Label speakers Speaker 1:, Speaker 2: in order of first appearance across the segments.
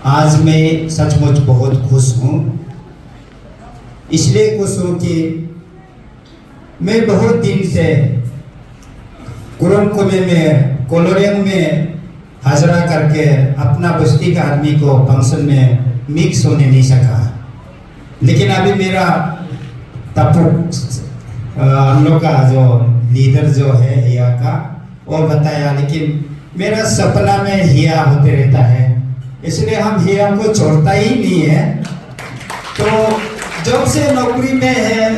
Speaker 1: आज मैं सचमुच बहुत खुश हूँ। इसलिए खुश हूँ कि मैं बहुत दिन से कुरमकुमे में कोलोरियम में हाजरा करके अपना बस्ती का आदमी को फंक्शन में मिक्स होने नहीं सका। लेकिन अभी मेरा तपु हम लोग का जो लीडर जो है हिया का वो बताया, लेकिन मेरा सपना में हिया होते रहता है, इसलिए हम हिया को छोड़ता ही नहीं है। तो जब से नौकरी में है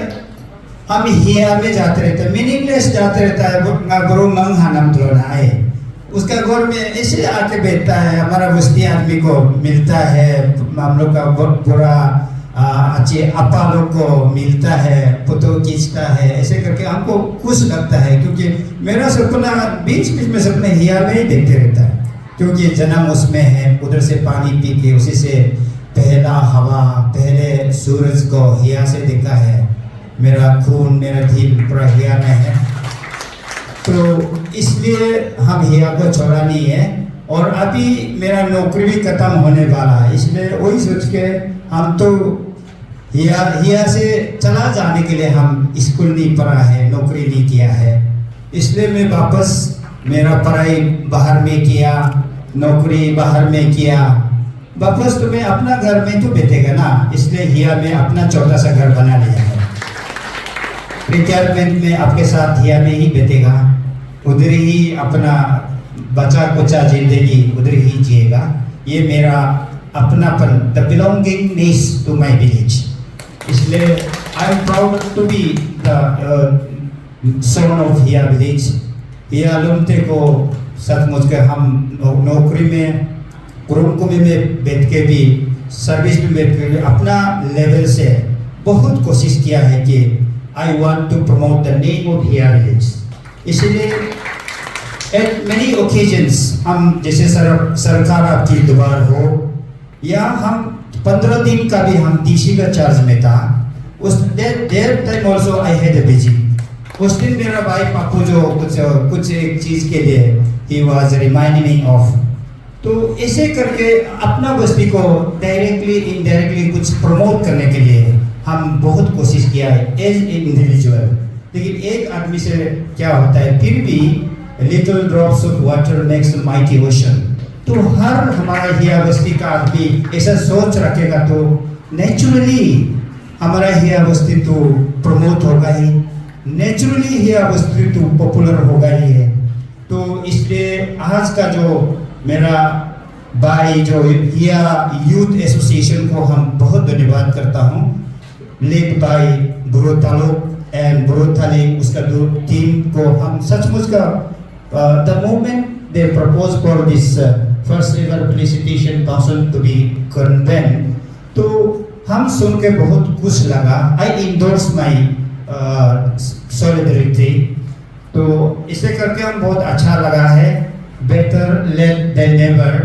Speaker 1: हम हिया में जाते रहते हैं, मीनिंगलेस जाते रहता है। गुरु मंग हानम आए उसका घर में ऐसे आके बैठता है, हमारा बस्ती आदमी को मिलता है, हम लोग का बुरा अच्छे अपा लोग को मिलता है, फोटो खींचता है, ऐसे करके हमको खुश लगता है। क्योंकि मेरा सपना बीच बीच में सपने हिया में ही देखते रहता है, क्योंकि जन्म उसमें है, उधर से पानी पी के उसी से पहला हवा पहले सूरज को हिया से देखा है। मेरा खून मेरा दिल पूरा हिया में है, तो इसलिए हम हिया को छोड़ा नहीं है। और अभी मेरा नौकरी भी खत्म होने वाला है, इसलिए वही सोच के हम तो हिया से चला जाने के लिए हम स्कूल नहीं पढ़ा है, नौकरी नहीं किया है। इसलिए मैं वापस मेरा पढ़ाई बाहर में किया, नौकरी बाहर में किया, वापस तो मैं अपना घर में तो बैठेगा ना, इसलिए हिया में अपना छोटा सा घर बना लिया है। रिटायरमेंट में आपके साथ हिया में ही बैठेगा, उधर ही अपना बचा कुचा जिंदगी उधर ही जिएगा। ये मेरा अपनापन, the belongingness to my village. इसलिए I am proud to be the son of here village. Hiya लुमते को सचमुच के हम नौकरी में कुरमकुमे में बैठ के भी, सर्विस में बैठ के भी अपना लेवल से बहुत कोशिश किया है कि I want to promote the name of here village. इसलिए एट मेनी ओकेजन्स हम जैसे सरकार आपकी दोबार हो या हम 15 दिन का भी हम डीसी का चार्ज में था, उस there time also I had a busy. उस दिन मेरा भाई पापू जो कुछ एक चीज़ के लिए he was reminding me of, तो ऐसे करके अपना बस्ती को डायरेक्टली इनडायरेक्टली कुछ प्रमोट करने के लिए हम बहुत कोशिश किया है एज ए इंडिविजुअल। लेकिन एक आदमी से क्या होता है, फिर भी little drops of water makes a mighty ocean. तो हर हमारा हिया बस्ती का आदमी ऐसा सोच रखेगा तो नेचुरली हमारा हिया बस्ती तो प्रमोट होगा ही, नेचुरली हिया बस्ती तो पॉपुलर होगा ही है। तो इसलिए आज का जो मेरा भाई जो हिया यूथ एसोसिएशन को हम बहुत धन्यवाद करता हूँ, लेड भाई बुरो तालुक एंड बुरो थाली उसका दो टीम को हम सचमुच का the moment they propose for this first ever felicitation function to be convened, तो हम सुन के बहुत खुश लगा। आई इंडोर्स माई सॉलिडरिटी, तो इसे करके हम बहुत अच्छा लगा है। बेटर लेट देन नेवर,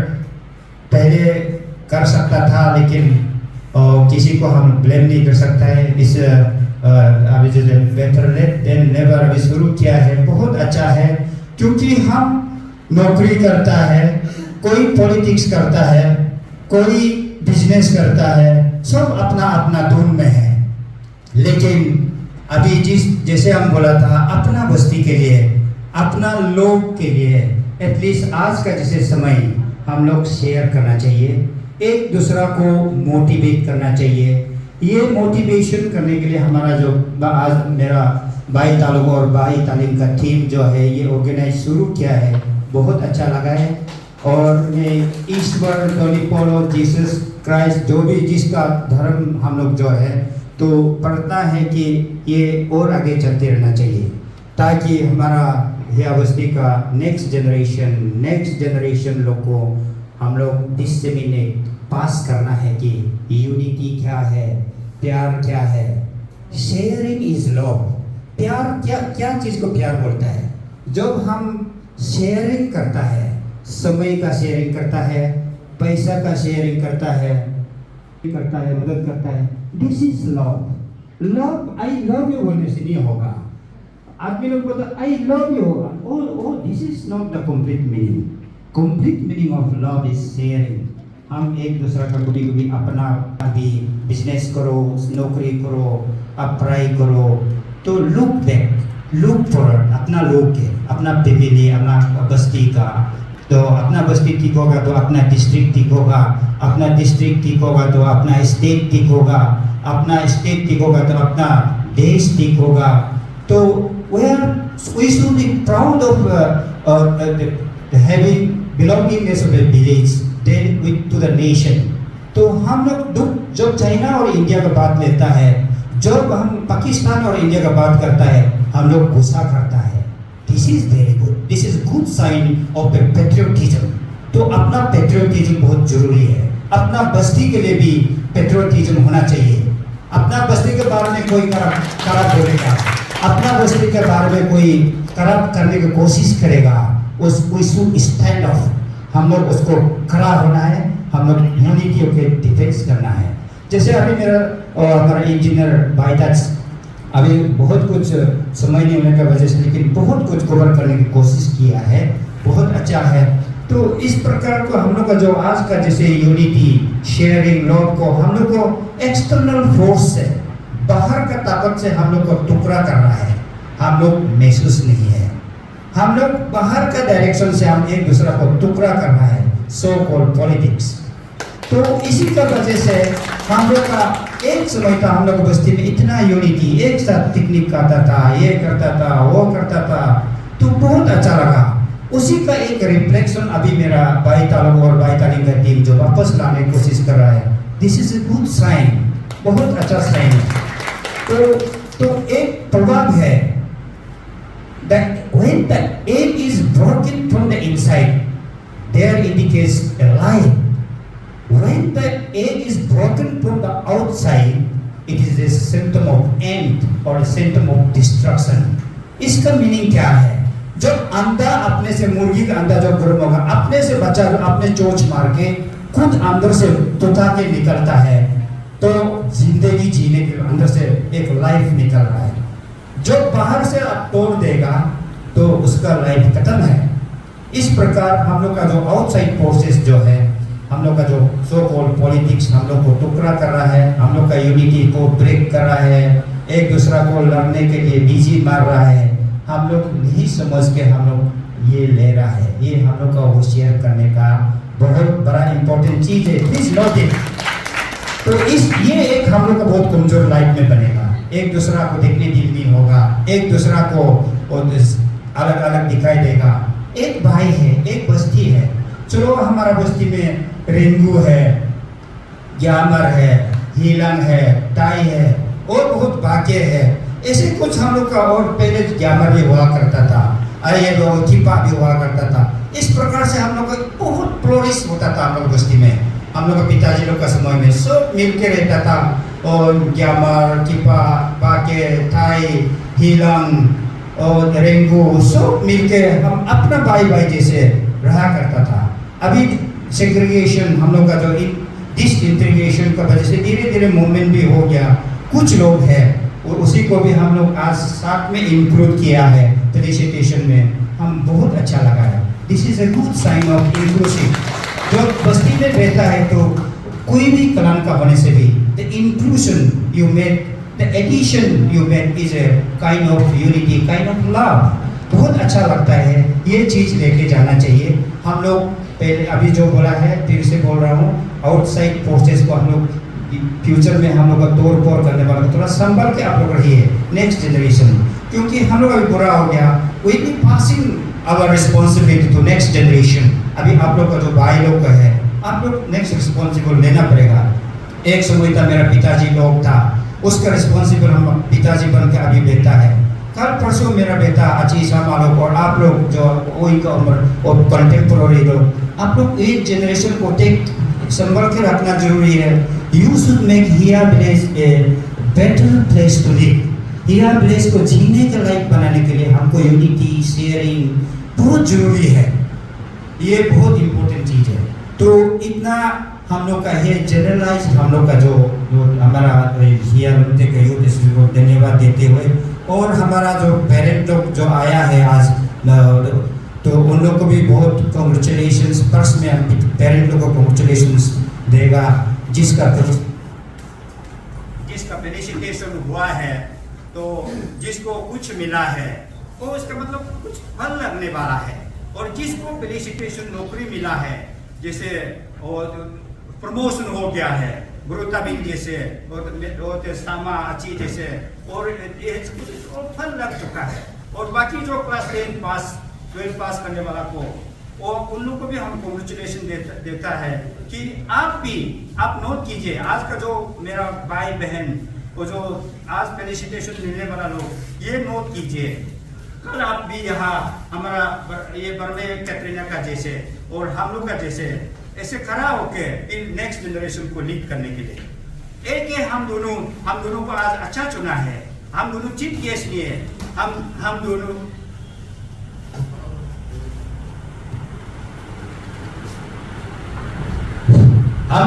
Speaker 1: पहले कर सकता था लेकिन किसी को हम ब्लेम नहीं कर सकता है। इस अभी जो बेटर लेट देन नेवर अभी शुरू किया है, बहुत अच्छा है। क्योंकि हम नौकरी करता है, कोई पॉलिटिक्स करता है, कोई बिजनेस करता है, सब अपना अपना धुन में है। लेकिन अभी जैसे हम बोला था अपना बस्ती के लिए, अपना लोग के लिए, एटलीस्ट आज का जैसे समय हम लोग शेयर करना चाहिए, एक दूसरा को मोटिवेट करना चाहिए। ये मोटिवेशन करने के लिए हमारा जो आज मेरा भाई तालुक और भाई तालीम का टीम जो है ये ऑर्गेनाइज शुरू किया है, बहुत अच्छा लगा है। और मैं ईश्वर डोलीपोलो जीसस क्राइस्ट जो भी जिसका धर्म हम लोग जो है तो पढ़ता है कि ये और आगे चलते रहना चाहिए, ताकि हमारा हिया बस्ती का नेक्स्ट जनरेशन लोग को हम लोग डिसेमिनेट पास करना है कि यूनिटी क्या है, प्यार क्या है, शेयरिंग इज लव। प्यार क्या चीज़ को प्यार बोलता है? जब हम शेयरिंग करता है, समय का शेयरिंग करता है, पैसा का शेयरिंग करता है, मदद करता है, this is love. Love I love you बोलने से नहीं होगा। आदमी लोग बोलते आई लव यू होगा, this is not the complete meaning. Complete meaning of love is sharing. हम एक दूसरा का कभी कभी अपना अभी बिजनेस करो, नौकरी करो, आप पढ़ाई करो, तो लुक बैक, लुक फॉरवर्ड, अपना लोग के, अपना फैमिली, अपना बस्ती का, तो अपना बस्ती ठीक होगा तो अपना डिस्ट्रिक्ट ठीक होगा, अपना डिस्ट्रिक्ट ठीक होगा तो अपना स्टेट ठीक होगा, अपना स्टेट ठीक होगा तो अपना देश ठीक होगा। तो we should be proud of having belongingness of a village then to the nation। तो हम लोग दुख जब चाइना और इंडिया का बात लेता है, जब हम पाकिस्तान और इंडिया का बात करता है, हम लोग गुस्सा करता है। This is very good, this is good sign of patriotism. तो अपना पेट्रियोटिज्म बहुत जरूरी है। अपना बस्ती के लिए भी पेट्रियोटिज्म होना चाहिए। अपना बस्ती के बारे में कोई खराब बोलेगा, अपना बस्ती के बारे में कोई खराब करने की कोशिश करेगा, उस स्टैंड ऑफ, हम लोग उसको खड़ा होना है, हम लोग यूनिटी के डिफेंस करना है। जैसे अभी मेरा और हमारा इंजीनियर बाईदास अभी बहुत कुछ समय नहीं होने की वजह से, लेकिन बहुत कुछ कवर करने की कोशिश किया है, बहुत अच्छा है। तो इस प्रकार को हम लोग का जो आज का जैसे यूनिटी शेयरिंग लव को हम लोग को एक्सटर्नल फोर्स से, बाहर का ताकत से हम लोग को टुकड़ा करना है, हम लोग महसूस नहीं है। हम लोग बाहर का डायरेक्शन से हम एक दूसरा को टुकड़ा करना है, सो कॉल्ड पॉलिटिक्स। तो इसी का वजह से हम लोग का एक समय था, हम लोग बस्ती में इतना यूनिटी, एक साथ पिकनिक करता था, ये करता था, वो करता था, तो बहुत अच्छा लगा। उसी का एक रिफ्लेक्शन अभी मेरा बाई तालुक और बाई तालीम का टीम जो वापस लाने की कोशिश कर रहा है, this is a good sign, बहुत अच्छा साइन है। तो एक प्रभाव है that when the egg is broken from the inside, there indicates a lie. When the egg is broken from the outside, it is a symptom of end or a symptom of destruction. इसका meaning क्या है? जब अंडा अपने से, मुर्गी का अंडा जब गर्म होगा, अपने से बच्चा अपने चोंच मार के खुद अंदर से तुता के निकलता है, तो जिंदगी जीने के अंदर से एक लाइफ निकल रहा है। जो बाहर से आप तोड़ देगा तो उसका लाइफ खत्म है। इस प्रकार हम लोग का जो आउटसाइड फोर्सेस जो है, हम लोग का जो सो कॉल्ड पॉलिटिक्स हम लोग को टुकड़ा कर रहा है, हम लोग का यूनिटी को ब्रेक कर रहा है, एक दूसरा को लड़ने के लिए बीजी मार रहा है, हम लोग नहीं समझ के हम लोग ये ले रहा है। ये हम लोग का होशियार करने का बहुत बड़ा इंपॉर्टेंट चीज है, प्लीज नोट इट। तो ये एक हम लोग का बहुत कमजोर लाइफ में बनेगा, एक दूसरा को देखने दिल नहीं होगा, एक दूसरा को अलग अलग दिखाई देगा। एक भाई है, एक बस्ती है, चलो हमारा बस्ती में रेंगू है, ग्यामर है, हीलन है, टाई है और बहुत भाग्य है। ऐसे कुछ हम लोग का, और पहले ग्यामर भी हुआ करता था, ये थिपा भी हुआ करता था। इस प्रकार से हम लोग का बहुत फ्लोरिश होता था हम लोग बस्ती में। हम लोग पिताजी लोग का समय में सब मिलके रहता था, और ग्यामर, टिपा, बाके, थाई, हीलंग और रेंगू सब मिलके हम अपना भाई भाई जैसे रहा करता था। अभी सेग्रीगेशन हम लोग का जो डिसइंटीग्रेशन का वजह से धीरे धीरे मूवमेंट भी हो गया, कुछ लोग हैं और उसी को भी हम लोग आज साथ में इंक्लूड किया है फेलिसिटेशन में, हम बहुत अच्छा लगा है। This is a good sign of inclusive. जो बस्ती में रहता है तो कोई भी कलाम का होने से भी the inclusion you make, the addition you make is a kind of unity, kind of love. बहुत अच्छा लगता है, ये चीज़ लेके जाना चाहिए। हम लोग पहले अभी जो बोला है फिर से बोल रहा हूँ, आउटसाइड फोर्सेस को हम लोग फ्यूचर में हम लोग का तोड़ फोड़ करने वाला, थोड़ा संभल के आप लोग रहिए नेक्स्ट जनरेशन, क्योंकि हम लोग अभी बुरा हो गया। We be passing our responsibility to next generation. अभी आप लोग का जो भाई लोग का है, आप लोग नेक्स्ट रिस्पॉन्सिबल लेना पड़ेगा। एक समय था मेरा पिताजी लोग था, उसका रिस्पॉन्सिबल हम पिताजी बन के अभी बेटा है। कल परसों मेरा बेटा अचीसा मालोक और आप लोग जो वही का उम्र और कंटेम्पोररी लोग, आप लोग एक जनरेशन को संभल के रखना जरूरी है। You should make here village a better place to live. Here village को जीने के लायक बनाने के लिए हमको यूनिटी शेयरिंग बहुत जरूरी है, ये बहुत इम्पोर्टेंट चीज़ है। तो इतना हम लोग का है जनरलाइज, हम लोग का जो हमारा हिया यूथ को धन्यवाद देते हुए, और हमारा जो पेरेंट लोग जो आया है आज, तो उन लोग को भी बहुत कॉन्ग्रेचुलेशंस। पर्स में हम पेरेंट लोग को कॉन्ग्रेचुलेशंस देगा। जिसका फेलिसिटेशन हुआ है तो जिसको कुछ मिला है वो उसका मतलब कुछ फल लगने वाला है, और जिसको फेलिसिटेशन नौकरी मिला है, जैसे प्रमोशन हो गया है गुरुताबिन जैसे और सामा अच्छी जैसे, और फल लग चुका है। और बाकी जो क्लास 10 पास 12 पास करने वाला को और उन लोगों को भी हम कॉन्ग्रेचुलेशन देता है कि आप नोट कीजिए, आज का जो मेरा भाई बहन वो जो आज फेलिसिटेशन मिलने वाला लोग, ये नोट कीजिए, कल आप भी यहाँ हमारा ये बर्मे कैटरीना का जैसे और हम लोग का जैसे ऐसे खड़ा होके इन नेक्स्ट जनरेशन को लीड करने के लिए। एक है हम दोनों को आज अच्छा चुना है, हम दोनों चीफ गेस्ट नहीं है, हम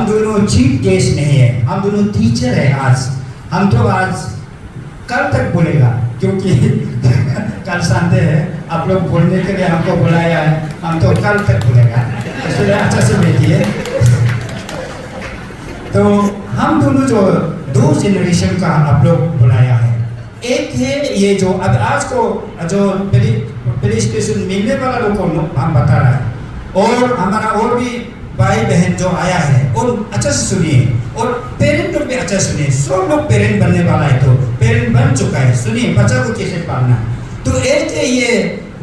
Speaker 1: दोनों चीफ गेस्ट नहीं है, हम दोनों टीचर है। आज हम तो आज कल तक बोलेगा, क्योंकि कल संडे है, आप लोग बोलने के लिए हमको बुलाया है, हम तो कल तक बोलेगा, इसलिए अच्छा से बैठिए। तो हम दोनों जो 2 जनरेशन का आप लोग बुलाया है, एक है ये जो अब आज को जो फेलिसिटेशन मिलने वाला लोग को हम बता रहा है, और हमारा और भी भाई बहन जो आया है और अच्छा से सुनिए, और पेरेंट लोग भी अच्छा सुनिए। सब लोग पेरेंट बनने वाला है, तो पेरेंट बन चुका है, सुनिए बच्चा को कैसे पालना। तो एक है ये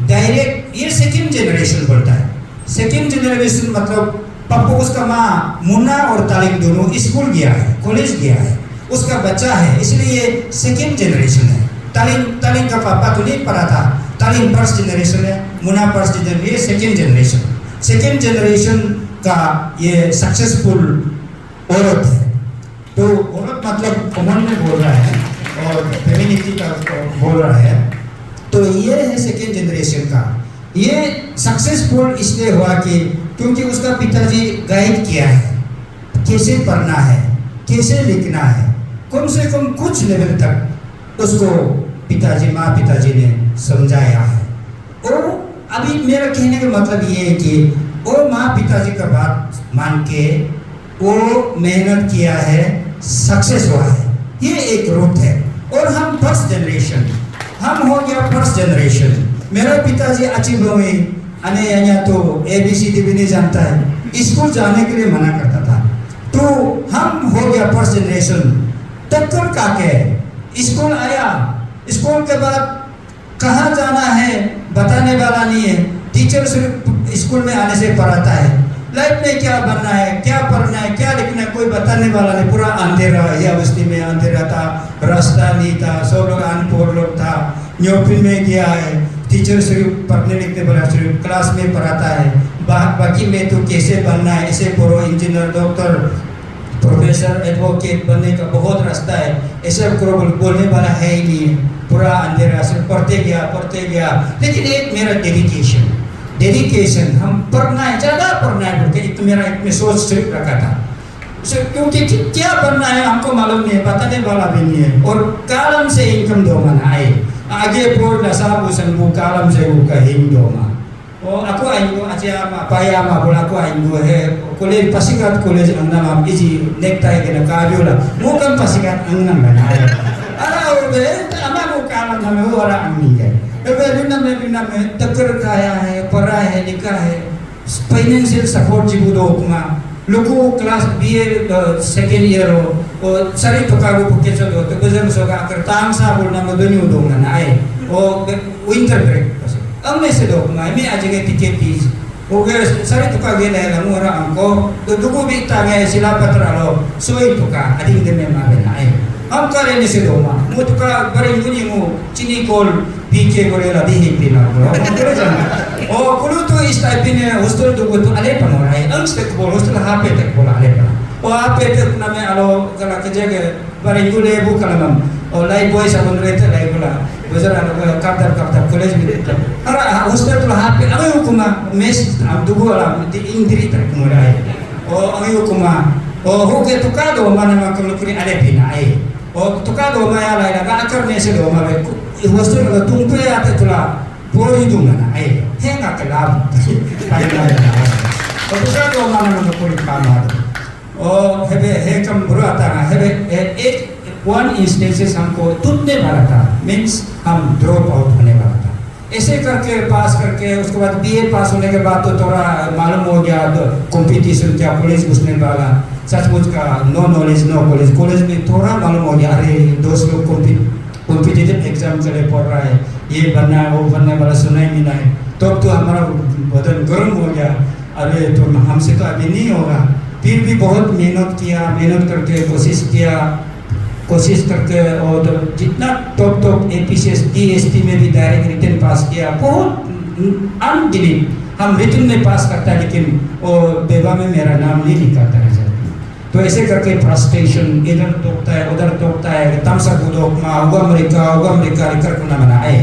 Speaker 1: डायरेक्ट, ये सेकंड जनरेशन बोलता है। सेकंड जनरेशन मतलब पापा उसका माँ मुन्ना और तालिम दोनों स्कूल गया है, कॉलेज गया है, उसका बच्चा है, इसलिए ये सेकंड जनरेशन है। तालिम का पापा तो नहीं पढ़ा था, तालिम फर्स्ट जनरेशन है, मुन्ना फर्स्ट जनरेशन, ये सेकंड जनरेशन। सेकंड जनरेशन का ये सक्सेसफुल औरत है। तो औरत मतलब कॉमन में बोल रहा है और फेमिनिटी का बोल रहा है। तो ये है सेकेंड जनरेशन का। ये सक्सेसफुल इसलिए हुआ कि क्योंकि उसका पिताजी गाइड किया है कैसे पढ़ना है, कैसे लिखना है, कम से कम कुछ लेवल तक उसको माँ पिताजी ने समझाया है। और अभी मेरा कहने का मतलब ये है कि वो माँ पिताजी का बात मान के वो मेहनत किया है, सक्सेस हुआ है, ये एक रूट है। और हम फर्स्ट जनरेशन, हम हो गया फर्स्ट जनरेशन। मेरा पिताजी अच्छी बवे अने यहाँ तो ABCD भी नहीं जानता है, स्कूल जाने के लिए मना करता था। तो हम हो गया फर्स्ट जनरेशन। टक्कर काके स्कूल आया, स्कूल के बाद कहाँ जाना है बताने वाला नहीं है, टीचर सिर्फ स्कूल में आने से पढ़ाता है। लाइफ में क्या बनना है, क्या पढ़ना है, क्या लिखना है, कोई बताने वाला नहीं। पूरा अंधेरा, ये अवस्थी में अंधेरा था, रास्ता नहीं था, सब लोग अनपढ़ लोग था। न्यूपिन में गया है, टीचर सिर्फ पढ़ने लिखने वाला सिर्फ क्लास में पढ़ाता है, बाकी में तो कैसे बनना है, ऐसे पढ़ो, इंजीनियर, डॉक्टर, प्रोफेसर, एडवोकेट बनने का बहुत रास्ता है, ऐसे बोलने वाला है ही नहीं। पूरा अंधेरा, सिर्फ पढ़ते गया। लेकिन एक मेरा डेडिकेशन, हम पढ़ना है, ज़्यादा पढ़ना है बोल के मेरा एक सोच सिर्फ रखा था। क्योंकि क्या बनना है हमको मालूम नहीं है, बताने वाला भी नहीं है। और कालम से इनकम दो mana आए आगे पोर lasabu संबु कालम से वो का हिंदोमा। और aku aingo aja ama paya ama bola aku aingo है कॉलेज pasikat कॉलेज अंदर आप इजी नेक्टाई के ना काबियोला मुकम pasikat अंगन बनाए। अरे और बे अमा वो कालम हमें वो वाला अंगी है। बिना में टक्कर खाया है, पढ़ा है, लिखा है, फाइनेंशियल सपोर्ट जीबू दो कुमा लोगों क्लास BA सेकेंड ईयर हो और सारी पकागो पुके चलो तो गुजर सोगा अगर तांग सा बोलना मदनी उदोंगा ना आए और विंटर ब्रेक बस अब में से दो कुमा मैं आज के टिकट फीस हो गए सारी पका गए ना है मुरा हमको तो दुगो भी तांगे सिला पत्र लो सोई पका अधिक दिन में मारे ना आए हम करे नहीं से दो मा मु तो का बड़े मुनी मु चीनी कोल पीके बोले ला दी ही पीना ओ कुलु तो इस टाइप ने हॉस्टल तो तो अले पनोरा है अनस्टेक बोल हॉस्टल हापे तक बोला अले पना ओ हापे तक ना में आलो कला के जगह बड़े गुले बु कलम ओ लाई बॉय सब रहते लाई बोला बजरा लो काप्टर कॉलेज में देता अरे हॉस्टल तो हापे अबे हुकुमा मेस अब दुगो वाला इंद्री तक मोरा है ओ अबे हुकुमा ओ हो के तो का दो माने मा कल कुरी अले पिना है ओ तो का दो मा या लाई का अकर में से दो मा hostel ka tumpe ate tula polo itu mana ai henga kelab pai na na o tuka do mana no poli kamar और है कम बुरा था ना है एक वन इंस्टेंसेस हमको टूटने वाला था, मीन्स हम ड्रॉप आउट होने वाला था। ऐसे करके पास करके उसके बाद बीए पास होने के बाद तो थोड़ा मालूम हो गया तो कंपटीशन क्या पुलिस घुसने वाला, सचमुच का no knowledge no college, college में थोड़ा मालूम हो गया अरे दोस्त लोग कॉम्पिटिटिव एग्जाम के लिए पढ़ रहा है, ये बनना है वो बनने वाला सुना ही मिला है। तो हमारा बदन गर्म हो गया, अरे तो हमसे तो अभी नहीं होगा। फिर भी बहुत मेहनत करके कोशिश करके और तो जितना टॉप एपीसीएस डीएसटी में भी डायरेक्ट रिटन पास किया, बहुत अनगिनत हम रिटन में पास करता है, लेकिन वो बेवा में मेरा नाम नहीं निकलता है। तो ऐसे करके फ्रस्ट्रेशन इधर टोकता है उधर टोकता है, तमसा गुदोक मा होगा अमेरिका कर कुना मना है।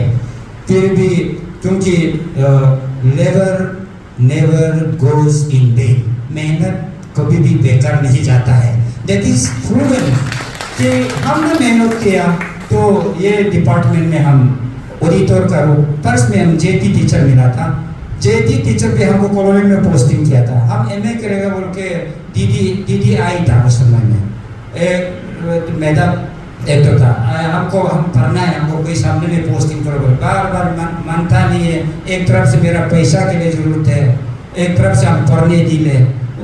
Speaker 1: फिर भी क्योंकि नेवर गोज इन वेन, मेहनत कभी भी बेकार नहीं जाता है। दैट इज प्रूवन कि हमने मेहनत किया तो ये डिपार्टमेंट में हम ऑडिटर का रूप, फर्स्ट में हम जेटी टीचर मिला था, जेटी टीचर पे हमको कॉलोनी में पोस्टिंग किया था। हम एमए करेगा बोल के दीदी आई था उस समय में, एक मैडम एक तो था, हमको हम पढ़ना है, हमको कोई सामने में पोस्टिंग करो बोल, बार मानता नहीं है। एक तरफ से मेरा पैसा के लिए जरूरत है, एक तरफ से हम पढ़ने दिले,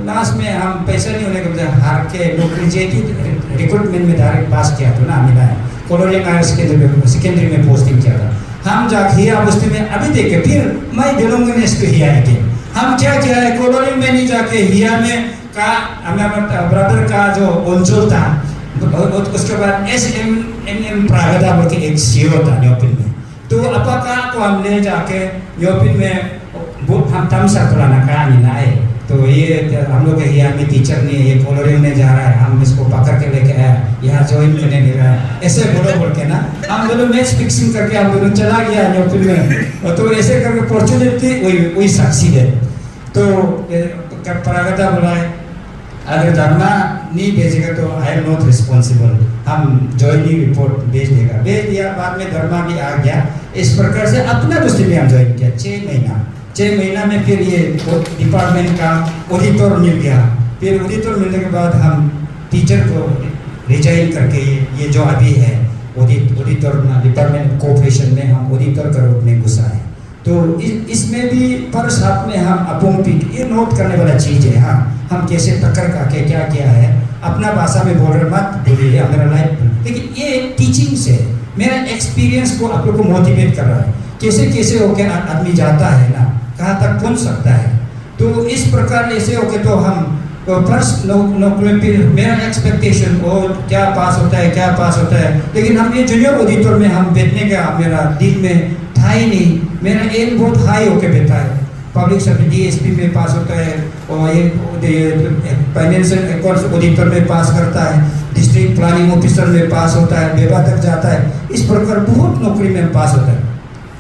Speaker 1: लास्ट में हम पैसा नहीं होने के वजह हार के नौकरी जेटी रिक्रूटमेंट में डायरेक्ट पास किया तो ना मिला है, कॉलोनियल हायर सेकेंडरी में पोस्टिंग किया था। हम जाके हिया बस्ती में अभी देखे, फिर मैं दिलूंगा इसको हिया के हम क्या किया है, कॉलोनी में नहीं जाके हिया में का हमारा ब्रदर का जो अंचल था, उसके बाद SMM प्रागदा बोल के एक सीओ था न्योपिन में, तो अपा का को हम ले जाके न्योपिन में हम तमसा पुराना का नहीं आए। तो ये हम लोग हिया में टीचर नहीं है, ये कॉलोनी में जा रहा है, हम इसको पकड़ के लेके आया, यहाँ ज्वाइन करने नहीं रहा है, ऐसे बोल के ना हम दोनों मैच फिक्सिंग करके हम दोनों चला गया न्योपिन में। तो ऐसे करके फॉर्चुनेटली वही सक्सीड है। तो प्रागदा बोला है अगर धर्मा नहीं भेजेगा तो आई एम नॉट रिस्पॉन्सिबल, हम ज्वाइनिंग रिपोर्ट भेज दिया। बाद में धर्मा भी आ गया। इस प्रकार से अपना दोस्ती में हम ज्वाइन किया 6 महीना में। फिर ये डिपार्टमेंट का ऑडिटर मिल गया। फिर ऑडिटर मिलने के बाद हम टीचर को रिजाइन करके ये जो अभी है ऑडिटर डिपार्टमेंट कोऑपरेशन में हम ऑडिटर का रूप में घुसा है। तो इसमें भी पर साथ में हम अपोंपिक ये नोट करने वाला चीज़ है। हाँ, हम कैसे टक्कर करके क्या किया है, अपना भाषा में बोल रहे मत बोलिए मेरा लाइफ, लेकिन ये टीचिंग से मेरा एक्सपीरियंस को आप लोग को मोटिवेट कर रहा है, कैसे होके आदमी जाता है ना, कहाँ तक पहुँच सकता है। तो इस प्रकार ऐसे होके तो हम फर्स्ट नौकरी फिर मेरा एक्सपेक्टेशन और क्या पास होता है, लेकिन हम ये जूनियर ऑडिटर में हम बैठने का मेरा दिल में था ही नहीं। मेरा एम बहुत हाई होके बैठा है, पब्लिक सर्विस DSP में पास होता है और ये फाइनेंशियल अकाउंट्स ऑडिटर में पास करता है, डिस्ट्रिक्ट प्लानिंग ऑफिसर में पास होता है, बेबा तक जाता है। इस प्रकार बहुत नौकरी में पास होता है।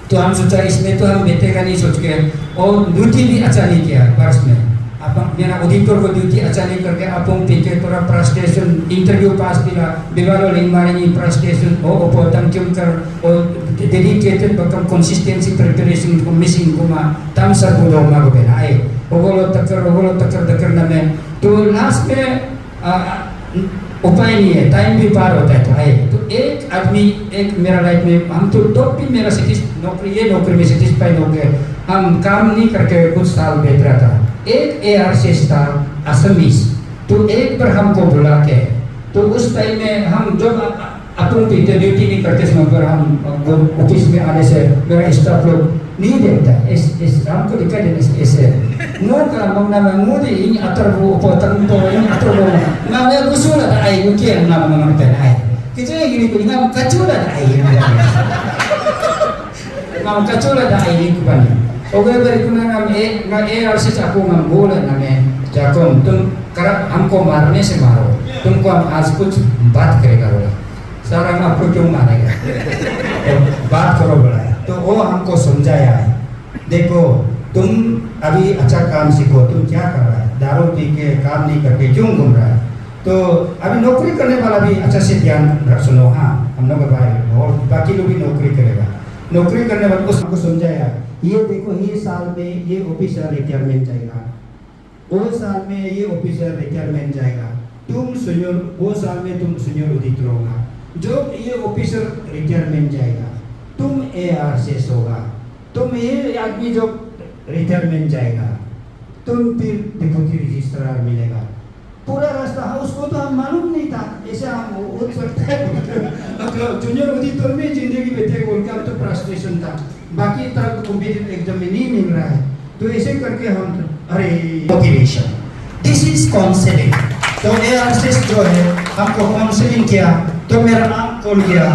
Speaker 1: तो हम सोचा इसमें तो हम बैठेगा नहीं सोच के, और ड्यूटी भी अच्छा नहीं किया फर्स्ट में। आप मेरा ऑडिटर को ड्यूटी अच्छा नहीं करके अपन पीके थोड़ा फ्रस्ट्रेशन इंटरव्यू पास दिला बिवालो लिंगमानी फ्रस्ट्रेशन ओ ओपोतम क्यों कर और डेडिकेटेड बकम कंसिस्टेंसी प्रिपरेशन को मिसिंग को मा तम सर बोलो मा को बनाए ओगोलो तक्कर ना में। तो लास्ट में उपाय नहीं है, टाइम भी पार होता है। तो है तो एक आदमी एक मेरा लाइफ में हम तो टॉप भी मेरा नौकरी में सेटिस्फाइड हो गए। हम काम नहीं करके कुछ साल बैठ रहा था। एक ARC स्टाफ असमीज तो एक बार हमको बुला के, तो उस टाइम में हम जब अपन ड्यूटी नहीं करते समय पर हम ऑफिस में आने से मेरा स्टाफ लोग नहीं देखता इस हमको दिखाई देने ऐसे नो का मगना में मुझे इन अतर वो पोतन तो इन अतर वो ना मैं गुस्सा आता है उनके ना मगना पे है कितने gini ko ngam kacula da ai ngam kacula da ai ko ban oke beri kuna ngam ARC aku ngam bola name jakom तुम करब हमको मारने से मारो, तुमको हम आज कुछ बात करेगा बोला। सर हम आपको क्यों मारेगा, बात करो बोला। तो वो हमको समझाया है, देखो तुम अभी अच्छा काम सीखो, तुम क्या कर रहा है, दारू पी के काम नहीं करके क्यों घूम रहा है। तो अभी नौकरी करने वाला भी अच्छा से ध्यान रख सुनो। हाँ, हम लोग भाई और बाकी लोग भी नौकरी करेगा, नौकरी करने वाले को हमको समझाया, ये देखो ये साल में ये ऑफिसर रिटायरमेंट जाएगा, वो साल में ये ऑफिसर रिटायरमेंट जाएगा। तुम सीनियर 2 साल में तुम सीनियर ऑडिटर होगा, जो ये ऑफिसर रिटायरमेंट जाएगा, तुम ARCS होगा, तुम ये आदमी जो रिटायरमेंट जाएगा, तुम फिर डिप्टी रजिस्ट्रार मिलेगा। पूरा रास्ता उसको तो हम मालूम नहीं था, ऐसे हम वो सकते हैं जूनियर ऑडिटर में जिंदगी बीते बोल के हम तो फ्रस्ट्रेशन था, बाकी तरह कॉम्पिटिटिव एग्जाम में नहीं मिल रहा है, तो ऐसे करके हम अरे मोटिवेशन, दिस इज काउंसलिंग। तो ARCS जो है हमको काउंसलिंग किया तो मेरा आँख खोल गया,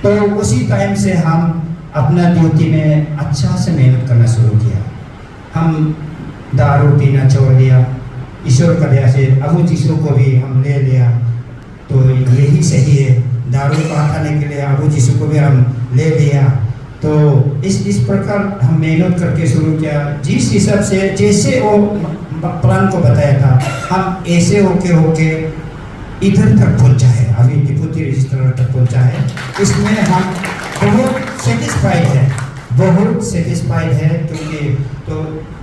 Speaker 1: तो उसी टाइम से हम अपना ड्यूटी में अच्छा से मेहनत करना शुरू किया। हम दारू पीना छोड़ दिया, ईश्वर का दया से अबू जीसू को भी हम ले लिया, तो यही सही है, दारू का खाने के लिए अबू जीसू को भी हम ले लिया। तो इस प्रकार हम मेहनत करके शुरू किया, जिस हिसाब से जैसे वो प्लान को बताया था, हम ऐसे होके इधर तक पहुंचा है, अभी डिप्टी रजिस्ट्रार तक पहुंचा है। इसमें हम बहुत सेटिस्फाइड है क्योंकि तो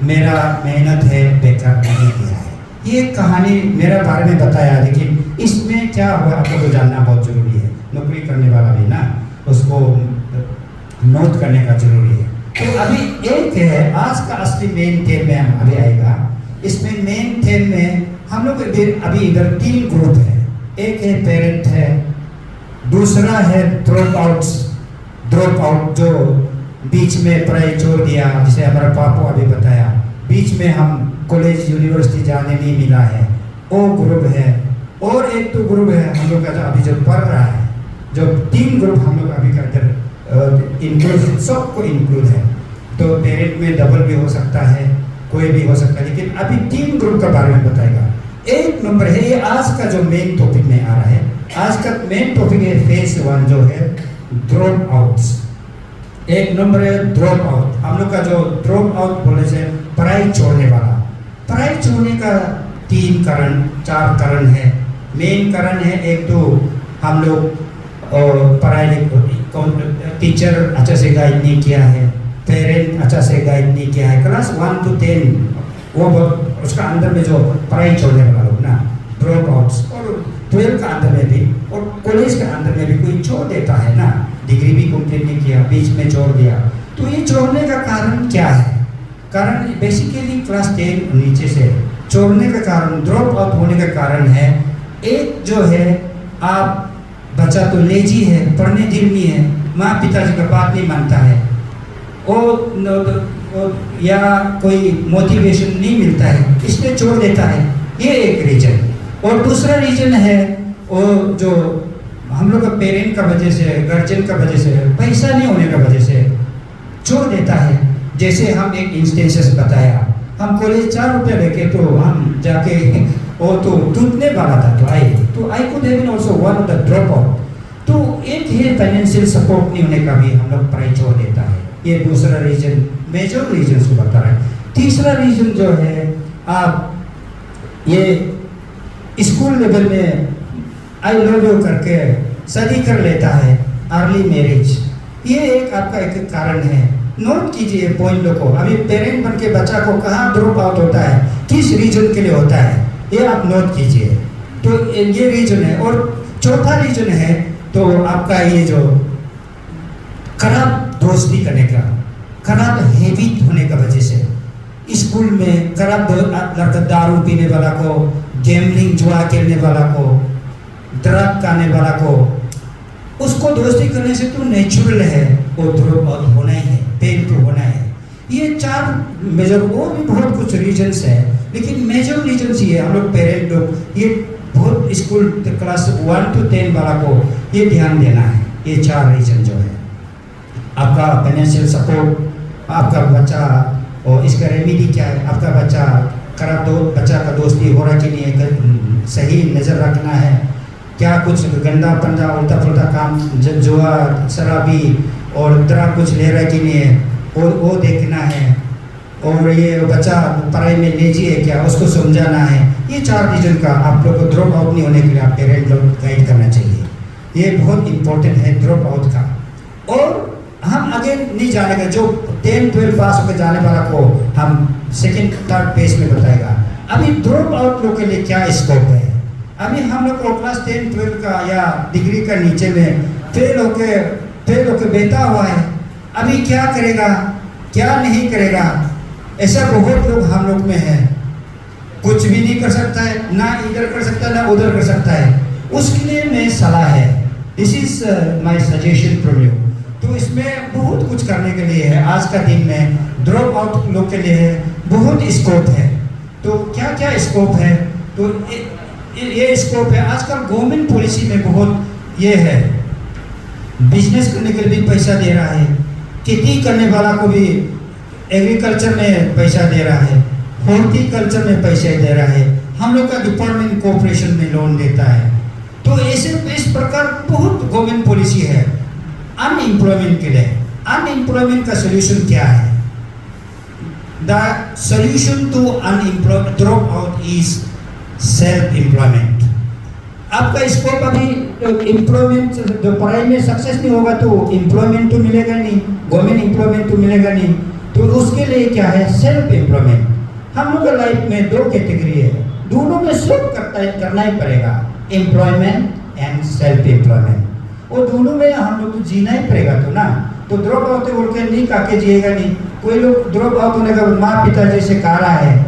Speaker 1: मेरा मेहनत है बेकार नहीं गया है। ये कहानी मेरा बारे में बताया, लेकिन इसमें क्या हुआ आपको तो जानना बहुत जरूरी है, नौकरी करने वाला भी ना उसको नोट करने का जरूरी है। तो अभी एक है आज का असली मेन थीम में हम अभी आएगा। इसमें मेन थीम में हम लोग अभी इधर 3 ग्रुप है, एक है पेरेंट है, दूसरा है ड्रॉप आउट जो बीच में पढ़ाई छोड़ दिया, जिसे हमारा पापा अभी बताया, बीच में हम कॉलेज यूनिवर्सिटी जाने नहीं मिला है, वो ग्रुप है। और एक तो ग्रुप है हम लोग का अभी जो पढ़ रहा है, जो 3 ग्रुप हम लोग अभी का इधर इंक्लूड, सबको इंक्लूड है। तो पेरेंट में डबल भी हो सकता है, कोई भी हो सकता है, लेकिन अभी 3 ग्रुप के बारे में बताएगा। एक नंबर है, ये आज का जो मेन टॉपिक में आ रहा है, आज का मेन टॉपिक है फेज 1 जो है ड्रॉप आउट्स। एक नंबर है ड्रॉप आउट, हम लोग का जो ड्रॉप आउट बोले से पढ़ाई छोड़ने वाला। पढ़ाई छोड़ने का 3 कारण 4 कारण है। मेन कारण है, एक तो हम लोग पढ़ाई टीचर अच्छा से गाइड नहीं किया है, पेरेंट अच्छा से गाइड नहीं किया है। क्लास 1 to 10 वो उसका अंदर में जो पढ़ाई छोड़ने वाला लोग ना ड्रॉप आउट्स, और 12 का अंदर में भी और कॉलेज के अंदर में भी कोई छोड़ देता है ना, डिग्री भी कंप्लीट नहीं किया, बीच में छोड़ दिया। तो ये छोड़ने का कारण क्या है? कारण बेसिकली क्लास 10 नीचे से छोड़ने का कारण, ड्रॉप आउट होने का कारण है, एक जो है आप बच्चा तो लेजी है, पढ़ने दिल नहीं है, माँ पिताजी का बात नहीं मानता है, या कोई मोटिवेशन नहीं मिलता है, इसलिए छोड़ देता है, ये एक रीजन। और दूसरा रीजन है वो जो हम लोग का पेरेंट का वजह से, गार्जियन का वजह से, पैसा नहीं होने का वजह से छोड़ देता है। जैसे हम एक इंस्टेंसेस बताया, हम कॉलेज 4 रुपये लेके तो हम जाके वो तो टूटने वाला था, तो I could have been also one of the drop out. तो एक है फाइनेंशियल सपोर्ट नहीं होने का भी हम लोग पढ़ाई छोड़ देता है, ये दूसरा रीजन, मेजर रीजन को बता रहा है। तीसरा रीजन जो है, आप ये स्कूल लेवल में आई लव यू करके शादी कर लेता है, अर्ली मैरिज, ये एक आपका एक कारण है। नोट कीजिए पॉइंट को, अभी पेरेंट बन के बच्चा को कहाँ ड्रॉप आउट होता है, किस रीजन के लिए होता है, ये आप नोट कीजिए। तो ये रीजन है। और चौथा रीजन है तो आपका ये जो खराब दोस्ती करने का, खराब हैबिट होने का वजह से, स्कूल में खराब लड़का दारू पीने वाला को, गैम्बलिंग जुआ खेलने वाला को, ड्रग खाने वाला को, उसको दोस्ती करने से तो नेचुरल है वो ड्रॉप आउट होना ही है, पेन तो होना है। ये 4 मेजर, वो भी बहुत कुछ रीजन्स है, लेकिन मेजर रीजन्स ये हम लोग पेरेंट लोग ये बहुत स्कूल क्लास 1 to 10 वाला को ये ध्यान देना है। ये 4 रीजन जो है, आपका फाइनेंशियल सपोर्ट, आपका बच्चा और इसका रेमेडी क्या है, आपका बच्चा खराब बच्चा का दोस्ती हो रहा कि नहीं, सही नज़र रखना है, क्या कुछ गंदा पंदा उल्टा पुल्टा काम जुआ शराबी और ड्रग कुछ ले रहा है कि नहीं है, वो देखना है। और ये बच्चा पढ़ाई में लेजी है क्या, उसको समझाना है। ये 4 रीजन का आप लोग को ड्रॉप आउट नहीं होने के लिए आप पेरेंट लोग गाइड करना चाहिए, ये बहुत इंपॉर्टेंट है ड्रॉप आउट का। और हम आगे नहीं जानेगा, जो 10-12 पास होकर जाने वाला को हम 2nd-3rd पेज में बताएगा। अभी ड्रॉप आउट लोग के लिए क्या स्कोप है, अभी हम लोग को क्लास 10 12 का या डिग्री का नीचे में फेल होके बैठा हुआ है। अभी क्या करेगा, क्या नहीं करेगा, ऐसा बहुत लोग हम लोग में है। कुछ भी नहीं कर सकता है, ना इधर कर सकता है ना उधर कर सकता है। उसके लिए मैं सलाह है, this is my suggestion from you. तो इसमें बहुत कुछ करने के लिए है। आज का दिन में ड्रॉप आउट लोग के लिए बहुत स्कोप है। तो क्या क्या स्कोप है, तो ये स्कोप है। आजकल गवर्नमेंट पॉलिसी में बहुत ये है, बिजनेस करने के लिए भी पैसा दे रहा है, खेती करने वाला को भी एग्रीकल्चर में पैसा दे रहा है, हॉर्टिकल्चर में पैसे दे रहा है, हम लोग का डिपार्टमेंट कोऑपरेशन में लोन देता है। तो ऐसे इस प्रकार बहुत गवर्नमेंट पॉलिसी है अनएम्प्लॉयमेंट के लिए। अनएम्प्लॉयमेंट का सोल्यूशन क्या है? The solution to unemployment drop out is self employment. आपका स्कोप अभी एम्प्लॉयमेंट जो पढ़ाई में सक्सेस नहीं होगा तो एम्प्लॉयमेंट तो मिलेगा नहीं, गवर्नमेंट एम्प्लॉयमेंट तो मिलेगा नहीं। तो उसके लिए क्या है? Self employment. हम लोग का लाइफ में दो कैटेगरी है, दोनों में सब करना ही पड़ेगा, एम्प्लॉयमेंट एंड सेल्फ एम्प्लॉयमेंट। वो दोनों में हम लोग को जीना ही पड़ेगा तो ना। तो ड्रॉप आउट बोल के नहीं काके जिएगा नहीं। कोई लोग ड्रॉप आउट होने का माँ पिता जैसे कह रहा है,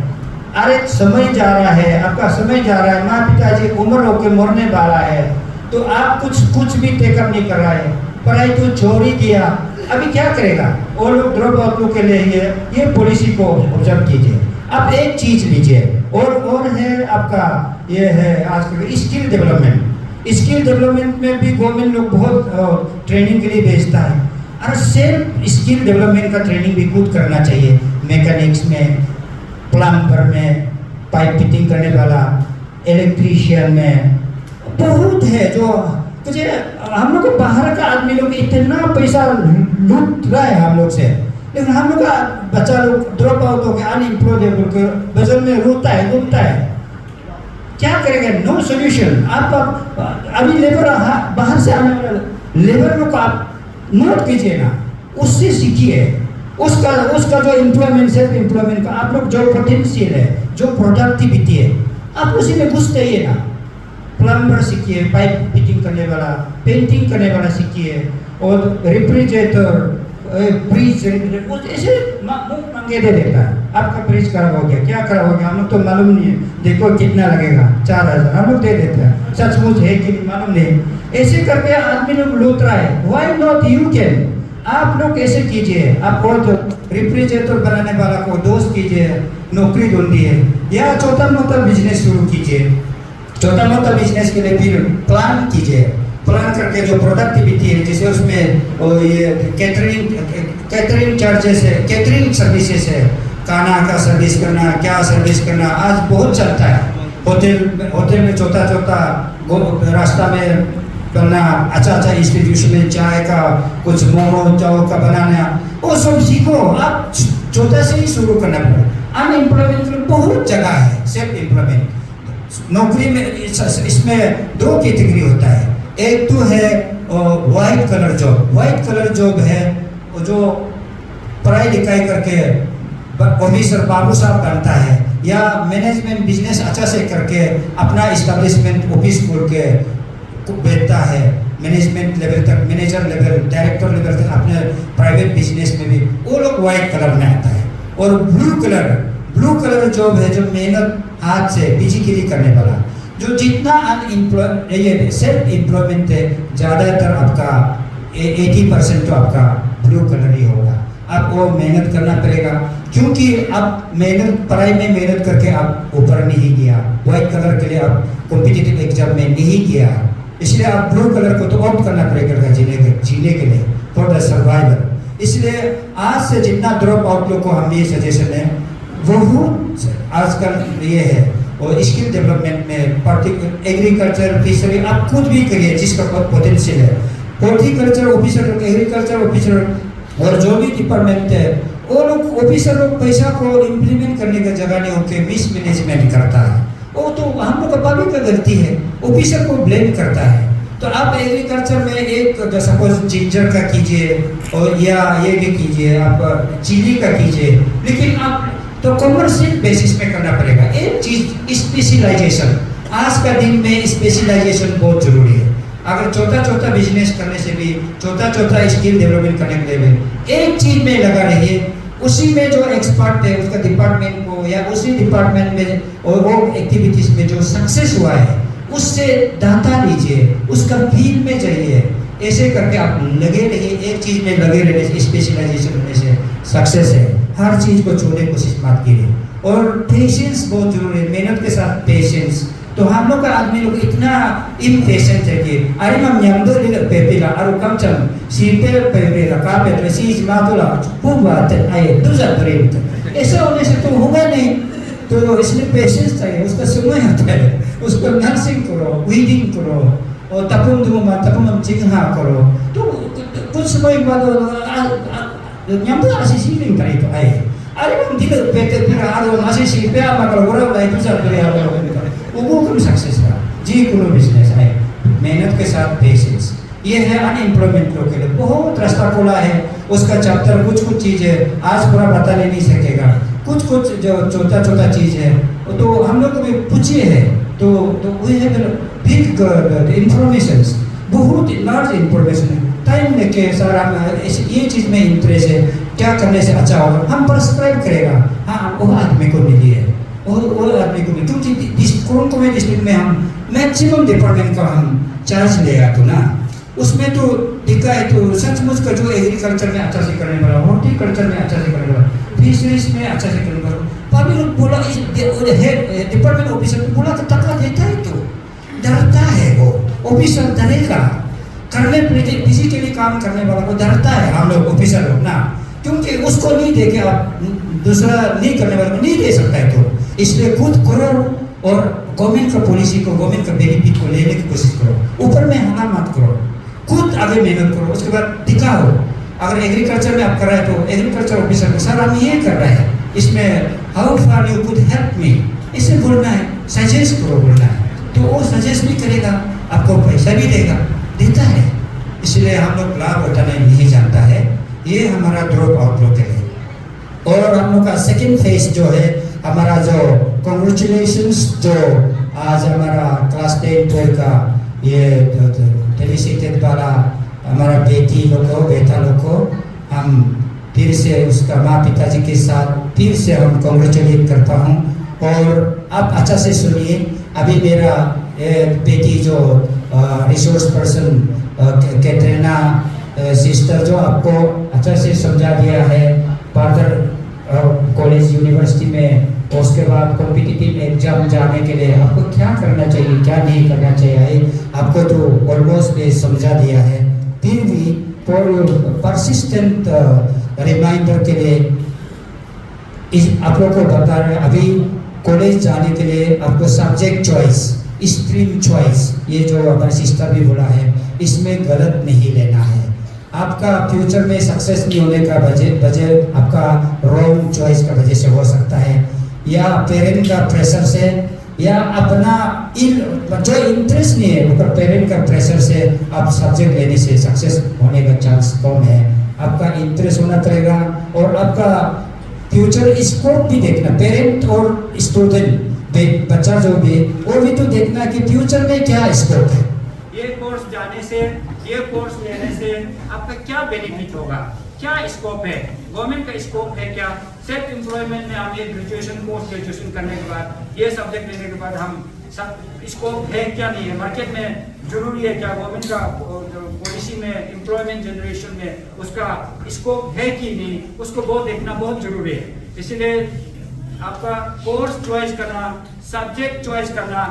Speaker 1: अरे समय जा रहा है, आपका समय जा रहा है, माँ पिताजी उम्र होकर मरने वाला है, तो आप कुछ भी टेकअप नहीं कर रहा है, पढ़ाई तो छोड़ ही दिया, अभी क्या करेगा? वो लोग ड्रॉप आउट लोग के लिए ये पॉलिसी को ऑब्जर्व कीजिए। आप एक चीज लीजिए और है आपका ये है आजकल स्किल डेवलपमेंट। स्किल डेवलपमेंट में भी गवर्नमेंट लोग बहुत ट्रेनिंग के लिए भेजता है। और सेल्फ स्किल डेवलपमेंट का ट्रेनिंग भी खुद करना चाहिए। मैकेनिक्स में, प्लम्बर में, पाइप फिटिंग करने वाला, इलेक्ट्रीशियन में बहुत है जो मुझे हम लोग बाहर का आदमी लोग इतना पैसा लूट रहा है हम लोग से, लेकिन हम लोग का बच्चा लोग ड्रॉप आउट होकर अनएम्प्लॉयड होकर बजट में रोता है घूमता है। क्या करेगा? No solution. आप अभी लेबर बाहर से आने वाला लेबर लोग को आप नोट कीजिए ना, उससे सीखिए। उसका जो एम्प्लॉयमेंट सेल्फ एम्प्लॉयमेंट का आप लोग जो पोटेंशियल है, जो प्रोडक्टिविटी है, आप उसी में घुस जाइए ना। प्लम्बर सीखिए, पाइप फिटिंग करने वाला, पेंटिंग करने वाला सीखिए, और रेफ्रिजरेटर, फ्रिज ऐसे मांगे दे देता है। आपका फ्रिज खराब हो गया, क्या खराब हो गया हम लोग तो मालूम नहीं है, देखो कितना लगेगा, 4000 हम लोग दे देते हैं, सचमुच है कि मालूम नहीं। ऐसे करके आदमी लोग लूट रहा है। Why not you can? आप लोग कैसे कीजिए? आप और जो रेफ्रिजरेटर बनाने वाला को दोस्त कीजिए, नौकरी ढूंढिए, या छोटा मोटा बिजनेस शुरू कीजिए। छोटा मोटा बिजनेस के लिए फिर प्लान कीजिए, प्लान करके जो प्रोडक्टिविटी है, जैसे उसमें ये कैटरिंग चार्जेस है, कैटरिंग सर्विसेज है, खाना का सर्विस करना, क्या सर्विस करना आज बहुत चलता है। होटल में छोटा रास्ता में करना, अच्छा इंस्टीट्यूशन में चाय का कुछ मोमो चाव का बनाना, वो सब सीखो। आप छोटा से ही शुरू करना पड़ेगा। अनएम्प्लॉयमेंट बहुत जगह है। सेल्फ एम्प्लॉयमेंट नौकरी में इसमें दो कैटेगरी होता है। एक तो है white collar job. White collar job है जो पढ़ाई लिखाई करके ऑफिसर बाबू साहब बनता है, या मैनेजमेंट बिजनेस अच्छा से करके अपना इस्टेब्लिशमेंट ऑफिस खोल के बैठता है, मैनेजमेंट लेवल तक, मैनेजर लेवल, डायरेक्टर लेवल तक अपने प्राइवेट बिजनेस में भी, वो लोग वाइट कलर में आता है। और ब्लू कलर जॉब है जो मेहनत हाथ से फिजिकली करने वाला, जो जितना ये सेल्फ एम्प्लॉयमेंट है, ज़्यादातर आपका 80% तो आपका ब्लू कलर ही होगा। आपको मेहनत करना पड़ेगा, क्योंकि आप पढ़ाई में मेहनत करके आप ऊपर नहीं गया, व्हाइट कलर के लिए आप कॉम्पिटिटिव एग्जाम में नहीं गया, इसलिए आप ब्लू कलर को तो ऑप्ट करना पड़ेगा जीने के लिए, फॉर द सर्वाइवल। इसलिए आज से जितना ड्रॉप आउट लोग को हम ये सजेशन है, बहुत आजकल ये है। और स्किल डेवलपमेंट में पर्टिकुलर एग्रीकल्चर, फिशरी, आप खुद भी करिए जिसका पोटेंशियल है। हॉर्टिकल्चर ऑफिसर, एग्रीकल्चर ऑफिसर और जो भी डिपार्टमेंट है, वो लोग ऑफिसर लोग पैसा को इम्प्लीमेंट करने का जगह नहीं होकर मिसमैनेजमेंट करता है। वो तो हम लोग का पब्लिक का गलती है, ऑफिसर को ब्लेम करता है। तो आप एग्रीकल्चर में एक सपोज जिंजर का कीजिए, और या ये भी कीजिए, आप चिली का कीजिए, लेकिन आप तो कॉमर्शियल बेसिस पे करना पड़ेगा। एक चीज स्पेशलाइजेशन, आज का दिन में स्पेशलाइजेशन बहुत जरूरी है। अगर छोटा बिजनेस करने से भी छोटा स्किल डेवलपमेंट करने के लिए भी एक चीज में लगा रहिए, उसी में जो एक्सपर्ट है उसका डिपार्टमेंट को या उसी डिपार्टमेंट में और वो एक्टिविटीज में जो सक्सेस हुआ है उससे डाटा लीजिए, उसका फील्ड में जाइए। ऐसे करके आप लगे रहिए, एक चीज में लगे रहने से, स्पेशलाइजेशन होने से सक्सेस है। हर चीज को छोड़ने की कोशिश मत कीजिए। और पेशेंस बहुत जरूरी है, मेहनत के साथ पेशेंस। तो हम लोग का आदमी लोग इतना इम्पेशेंट है कि अरे हम यंदो दिल पेपिला और कम चम सीपे पेपिला का पे सीज मातुला पूरा आए दूसरा प्रेम। ऐसा होने से तो होगा नहीं। तो इसलिए पेशेंस चाहिए, उसका समय आता है, उसको नर्सिंग करो, वीडिंग करो और तपुम चिंहा करो। तो कुछ समय बाद यंदो आशीष नहीं करी तो आए अरे हम दिल पेटे फिर आरो आशीष पे आप अगर बोरा लाइक दूसरा प्रेम वो कम सक्सेस का जी कोनो बिजनेस है। मेहनत के साथ पेशेंस, ये है अनएम्प्लॉयमेंट लोग के लिए बहुत रास्ता खुला है। उसका चैप्टर कुछ चीज़ें आज पूरा बता नहीं सकेगा, कुछ जो छोटा चीज़ है तो हम लोग को भी पूछिए है। तो वी हैव बिग इंफॉर्मेशन, बहुत लार्ज इंफॉर्मेशन। टाइम लेके सर हम ये चीज़ में इंटरेस्ट है, क्या करने से अच्छा होगा, हम प्रिस्क्राइब करेगा। हाँ वो आदमी को मिलिए, वो आदमी को भी, क्योंकि कोई डिस्ट्रिक्ट में हम मैक्सिमम डिपार्टमेंट का हम चार्ज लेगा तो ना, उसमें तो दिखा है तो सचमुच का जो एग्रीकल्चर में अच्छा से करने वाला, हॉर्टिकल्चर में अच्छा से करने वाला, फिशरीज में अच्छा से करने वाला, पानी लोग बोला इस डिपार्टमेंट ऑफिसर को बोला तो टका देता है तो डरता है। वो ऑफिसर डरेगा, करने फिजिकली काम करने वाला को डरता है हम लोग ऑफिसर लोग ना, क्योंकि उसको नहीं दे के आप दूसरा नहीं करने वाले को नहीं दे सकता है। तो इसलिए खुद करो और गवर्नमेंट का पॉलिसी को, गवर्नमेंट का बेनिफिट को लेने की कोशिश करो। ऊपर में हंगा मत करो, खुद आगे मेहनत करो, उसके बाद दिखाओ। अगर एग्रीकल्चर में आप कर रहे हैं तो एग्रीकल्चर ऑफिसर को सर हम ये कर रहे हैं, इसमें how far you could help me, इसे बोलना है, सजेस्ट करो बोलना है। तो वो सजेस्ट भी करेगा, आपको पैसा भी देता है। इसलिए हम लोग लाभ उठाना नहीं जानता है, ये हमारा ड्रॉप आउट लोग है। और हम लोग का सेकेंड फेज जो है हमारा जो कॉन्ग्रेचुलेशंस, जो आज हमारा क्लास 10-12 का ये टेलीसिटेड वाला हमारा बेटी लोग को, बेटा लोग को हम फिर से उसका माँ पिताजी के साथ फिर से हम कॉन्ग्रेचुलेट करता हूँ। और आप अच्छा से सुनिए, अभी मेरा बेटी जो रिसोर्स पर्सन कैटरीना सिस्टर जो आपको अच्छा से समझा दिया है फादर कॉलेज यूनिवर्सिटी में, उसके बाद कॉम्पिटिटिव एग्जाम जाने के लिए आपको क्या करना चाहिए क्या नहीं करना चाहिए, आपको तो ऑलमोस्ट समझा दिया है। फिर भी फॉर परसिस्टेंट रिमाइंडर के लिए आप लोग को बता रहे हैं, अभी कॉलेज जाने के लिए आपको सब्जेक्ट चॉइस, स्ट्रीम चॉइस, ये जो हमारी सिस्टर भी बोला है, इसमें गलत नहीं लेना है। आपका फ्यूचर में सक्सेस नहीं होने का वजह आपका रॉन्ग चॉइस का वजह से हो सकता है, या पेरेंट का प्रेशर से, या अपना जो इंटरेस्ट नहीं है उसका पेरेंट का प्रेशर से आप सब्जेक्ट लेने से सक्सेस होने का चांस कम है। आपका इंटरेस्ट होना पड़ेगा और आपका फ्यूचर स्कोप भी देखना, पेरेंट और स्टूडेंट बच्चा जो भी वो भी तो देखना कि फ्यूचर में क्या स्कोप है।
Speaker 2: ये कोर्स जाने से, ये कोर्स लेने से आपका क्या बेनिफिट होगा, क्या स्कोप है, गवर्नमेंट का स्कोप है क्या, सेल्फ एम्प्लॉयमेंट में हम ये ग्रेजुएशन कोर्स ग्रेजुएशन करने के बाद ये सब्जेक्ट लेने के बाद हम सब स्कोप है क्या नहीं है, मार्केट में जरूरी है क्या, गवर्नमेंट का पॉलिसी में एम्प्लॉयमेंट जनरेशन में उसका स्कोप है कि नहीं, उसको बहुत देखना बहुत जरूरी है। इसलिए आपका कोर्स चॉइस करना, सब्जेक्ट चॉइस करना,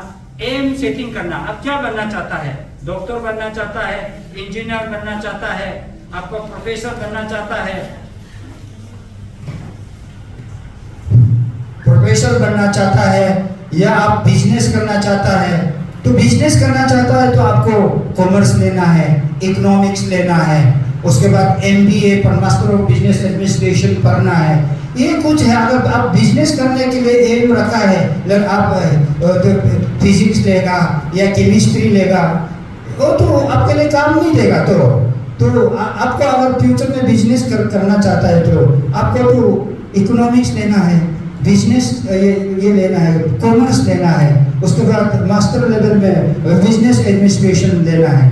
Speaker 2: एम सेटिंग करना, आप क्या बनना चाहता है, डॉक्टर बनना चाहता है, इंजीनियर बनना चाहता है, आपका प्रोफेसर बनना चाहता है,
Speaker 1: प्रोफेसर बनना चाहता है, या आप बिजनेस करना चाहता है। तो बिजनेस करना चाहता है तो आपको कॉमर्स लेना है, इकोनॉमिक्स लेना है, उसके बाद MBA master of business administration पढ़ना है। ये कुछ है। अगर आप बिजनेस करने के लिए एम रखा है, आप फिजिक्स लेगा या केमिस्ट्री लेगा, वो तो आपके लिए काम नहीं देगा। तो आपको अगर फ्यूचर में बिजनेस करना चाहता है तो आपको तो इकोनॉमिक्स लेना है, बिजनेस ये लेना है, कॉमर्स लेना है, उसके बाद मास्टर लेवल में बिजनेस एडमिनिस्ट्रेशन लेना है,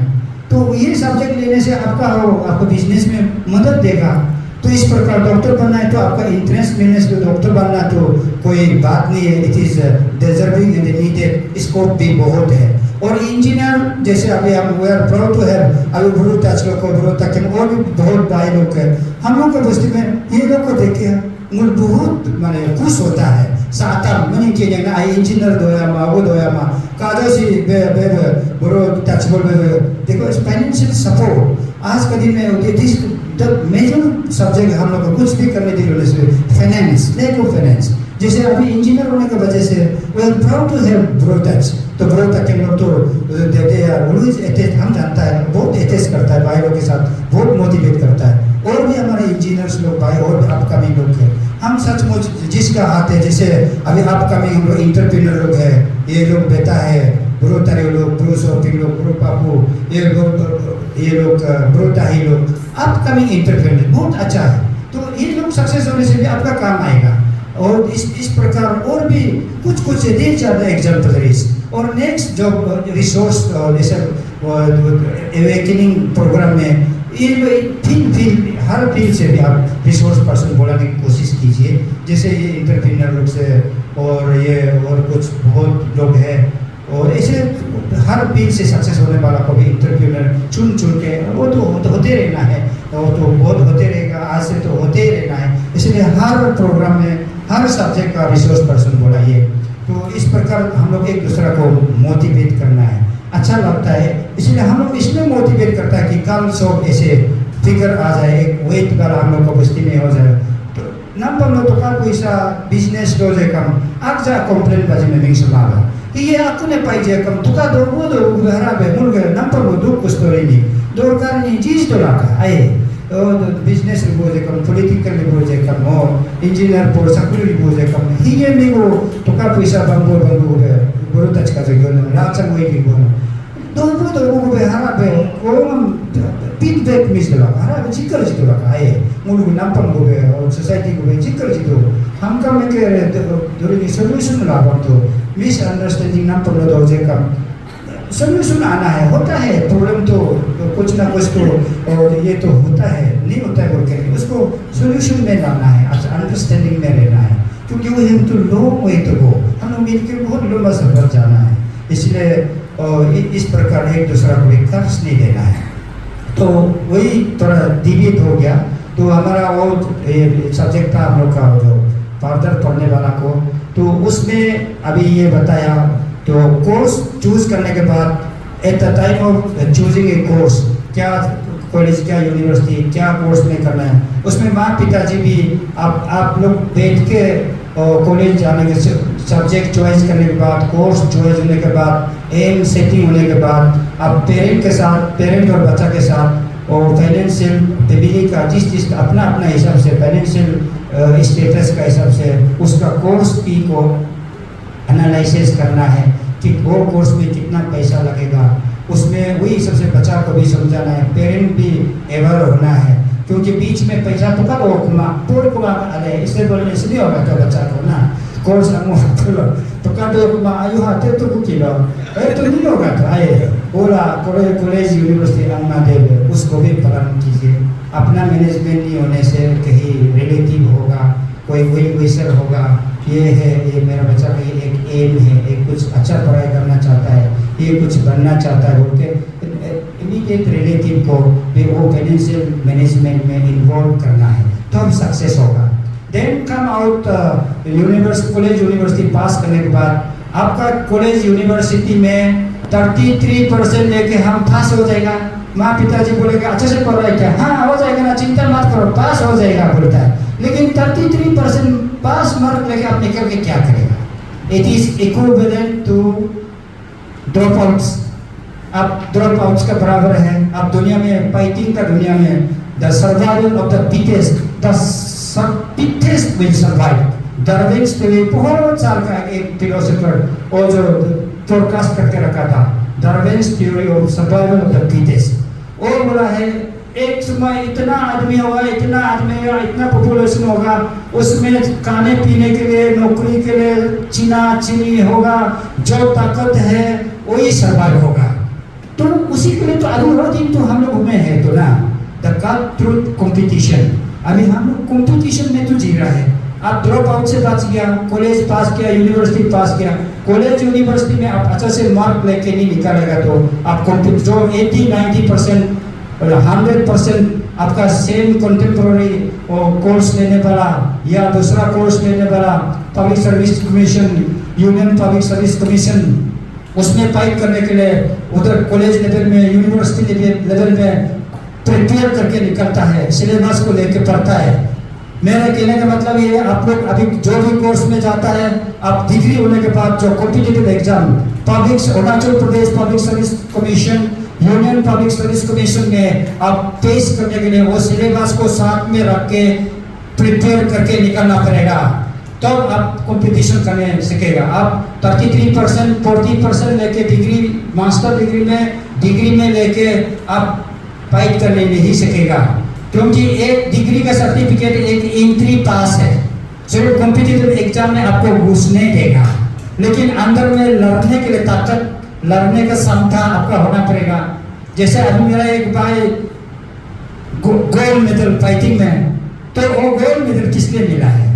Speaker 1: तो ये सब्जेक्ट लेने से आपको बिजनेस में मदद देगा। तो इस प्रकार डॉक्टर बनना है तो आपका इंटरेस्ट मिलने से डॉक्टर बनना तो कोई बात नहीं है, it is deserving and needed, scope भी बहुत है। और इंजीनियर जैसे अभी हम we are proud to have अभी ब्रू टच लोग को ब्रू तक और भी बहुत भाई लोग हैं हम लोग के बस्ती में, ये लोग को देख के मुझे बहुत माने खुश होता है। साता मनी के जगह आई इंजीनियर दोया मागो दोया मा काजो सी बे ब्रू टच बोल देखो फाइनेंशियल सपोर्ट आज के दिन में दिस द मेजर सब्जेक्ट हम लोग को कुछ भी करने के लिए फाइनेंस, लैक ऑफ फाइनेंस। जैसे अभी इंजीनियर होने की वजह से we are proud to have Bru touch, तो ब्रू टच के लोग तो देते हैं ऑलवेज अटैच, हम जानता है बहुत अटैच करता है भाई लोग के साथ, बहुत मोटिवेट करता है। और भी हमारे इंजीनियर्स लोग भाई और भी अपकमिंग लोग हैं, हम सचमुच जिसका हाथ है, जैसे अभी अपकमिंग हम लोग इंटरप्रेन्योर लोग हैं, ये लोग बेटा है ब्रो तारे लोग, ब्रो शॉपिंग लोग, ब्रो पापू, ये लोग ब्रो ताही लोग, अपकमिंग इंटरप्रेन्योर बहुत अच्छा है। तो ये लोग सक्सेस होने से भी आपका काम आएगा। और इस प्रकार और भी कुछ दे ज़्यादा एग्जाम्पलरीज। और नेक्स्ट जो रिसोर्स जैसे एवेकनिंग प्रोग्राम में ये फील्ड हर फील्ड से भी आप रिसोर्स पर्सन बोलाने की कोशिश कीजिए, जैसे ये इंटरप्रेन्योर लोग से और ये और कुछ बहुत लोग हैं, और ऐसे हर फील्ड से सक्सेस होने वाला को भी इंटरप्रेन्योर चुन के वो तो होते रहना है, वो तो बहुत होते रहेगा, आज से तो होते ही रहना है। इसलिए हर प्रोग्राम में हर सब्जेक्ट का रिसोर्स पर्सन बोलाइए। तो इस प्रकार हम लोग एक दूसरे को मोटिवेट करना है, अच्छा लगता है, इसलिए हम लोग इसमें मोटिवेट करता है कि कल सब ऐसे फिगर आ जाए, एक वेट वाला हम लोग को बस्ती में हो जाए। तो नंबर लो तो का पैसा बिजनेस दो जे कम आग जा कंप्लेन बाजी में मिंग समाला कि ये आपको ने पाई जे कम तो का दो वो दो हरा बे मुल गए नंबर लो दो कुछ तो नहीं दो कार नहीं चीज तो लाका आए और बिजनेस रिपोर्ट जे कम पॉलिटिकल रिपोर्ट जे कम और इंजीनियर पोर सकूल रिपोर्ट जे कम ही ये में वो तो का पैसा बंगो बे बोलो टच का जो ना राचा वो ही बोलो दो वो बे हरा बे वो फीडबैक मिस ला हरा बे चिकर चितो ला आए मुल को नंबर को बे और सोसाइटी को बे चिकर चितो हम का में के दोरी सॉल्यूशन ला तो मिसअंडरस्टैंडिंग नंबर लो दो जे कम सोल्यूशन आना है, होता है प्रॉब्लम तो कुछ ना कुछ तो और ये तो होता है नहीं होता है बोल के उसको सोल्यूशन में लाना है, अंडरस्टैंडिंग में रहना है, क्योंकि वो हम तो लॉन्ग वे तो गो हम लोग मिलकर बहुत लंबा सफर जाना है। इसलिए इस प्रकार एक दूसरा को भी कर्ज नहीं देना है। तो वही थोड़ा डिबेट हो गया। तो हमारा वो सब्जेक्ट था हम लोग का जो फर्दर पढ़ने वाला को, तो उसमें अभी ये बताया तो कोर्स चूज करने के बाद at the time of choosing a course क्या कॉलेज क्या यूनिवर्सिटी क्या कोर्स में करना है, उसमें माँ पिताजी भी आप लोग बैठ के कॉलेज जाने के सब्जेक्ट चॉइस करने के बाद कोर्स चॉइस होने के बाद एम सेटिंग होने के बाद आप पेरेंट और बच्चा के साथ और फाइनेंशियल फैमिली का जिस अपना हिसाब से फाइनेंशियल स्टेटस का हिसाब से उसका कोर्स फी को एनालिसिस करना है कि वो कोर्स में कितना पैसा लगेगा, उसमें वही सबसे बच्चा को भी समझाना है, पेरेंट भी अवेयर होना है, क्योंकि बीच में पैसा तो कब पूरा अरे इससे बोलने से नहीं होगा तो बच्चा को ना कोर्स तो कब आयु हाथे तो कुछ लो तो नहीं होगा तो आए बोला कॉलेज यूनिवर्सिटी अन्ना देव उसको भी पालन कीजिए। अपना मैनेजमेंट नहीं होने से कहीं रिलेटिव होगा, कोई वेसर होगा, ये है ये मेरा बच्चा का एक एम है, एक कुछ अच्छा पढ़ाई करना चाहता है, ये कुछ बनना चाहता है बोल के इमीडिएट रिलेटिव को भी वो फाइनेंशियल मैनेजमेंट में इन्वॉल्व करना है तो हम सक्सेस होगा। Then come out college university pass करने के बाद आपका कॉलेज यूनिवर्सिटी में 33% लेके हम पास हो जाएगा। माँ पिताजी बोलेगा अच्छे से पढ़ रहा है क्या, हाँ हो जाएगा ना चिंता मत करो पास हो जाएगा बोलता है, लेकिन 33% पास मार्क लेके आप निकल के क्या करेगा? It is equivalent to drop outs. आप ड्रॉप आउट्स का बराबर है। आप दुनिया में फाइटिंग का दुनिया में the survival of the fittest will survive. Darwin's के लिए बहुत साल का एक फिलोसोफर और जो फोरकास्ट करके रखा था Darwin's theory of survival of the fittest, और बोला है एक समय इतना आदमी होगा, इतना पॉपुलेशन होगा, उसमें खाने पीने के लिए, नौकरी के लिए चीना चीनी होगा, जो ताकत है वही सर्वाइव होगा। तो उसी के लिए तो अभी वो दिन तो हम लोग में है तो ना, द कट थ्रू कंपटीशन। अभी हम लोग कंपटीशन में तो जी रहा है। आप ड्रॉप आउट से बच गया, कॉलेज पास किया, यूनिवर्सिटी पास किया, कॉलेज यूनिवर्सिटी में आप अच्छा से मार्क लेके नहीं निकालेगा तो आप जो 80-90% और 100% आपका सेम कंटेम्प्रेरी कोर्स लेने वाला या दूसरा कोर्स लेने वाला public service commission, union public service commission, उसमें फाइट करने के लिए उधर कॉलेज लेवल में, यूनिवर्सिटी लेवल में प्रिपेयर करके निकलता है, सिलेबस को लेके पढ़ता है। मेरा कहने का मतलब ये है, आप लोग अभी जो भी कोर्स में जाता है, आप डिग्री होने के बाद जो competitive exam public Arunachal Pradesh public service commission, union public service commission में आप पेश करने के लिए वो सिलेबस को साथ में रख के प्रिपेयर करके निकलना पड़ेगा, तो आप कंपटीशन करने सीखेगा। आप 33% 40% लेके डिग्री, मास्टर डिग्री में लेके आप फाइट करने नहीं सीखेगा, क्योंकि एक डिग्री का सर्टिफिकेट एक एंट्री पास है, सिर्फ कॉम्पिटिटिव एग्जाम में आपको घुसने देगा, लेकिन अंदर में लड़ने के लिए ताकत, लड़ने का क्षमता आपका होना पड़ेगा। जैसे अभी मेरा एक भाई गोल्ड मेडल फाइटिंग में, तो वो गोल्ड मेडल किस लिए मिला है?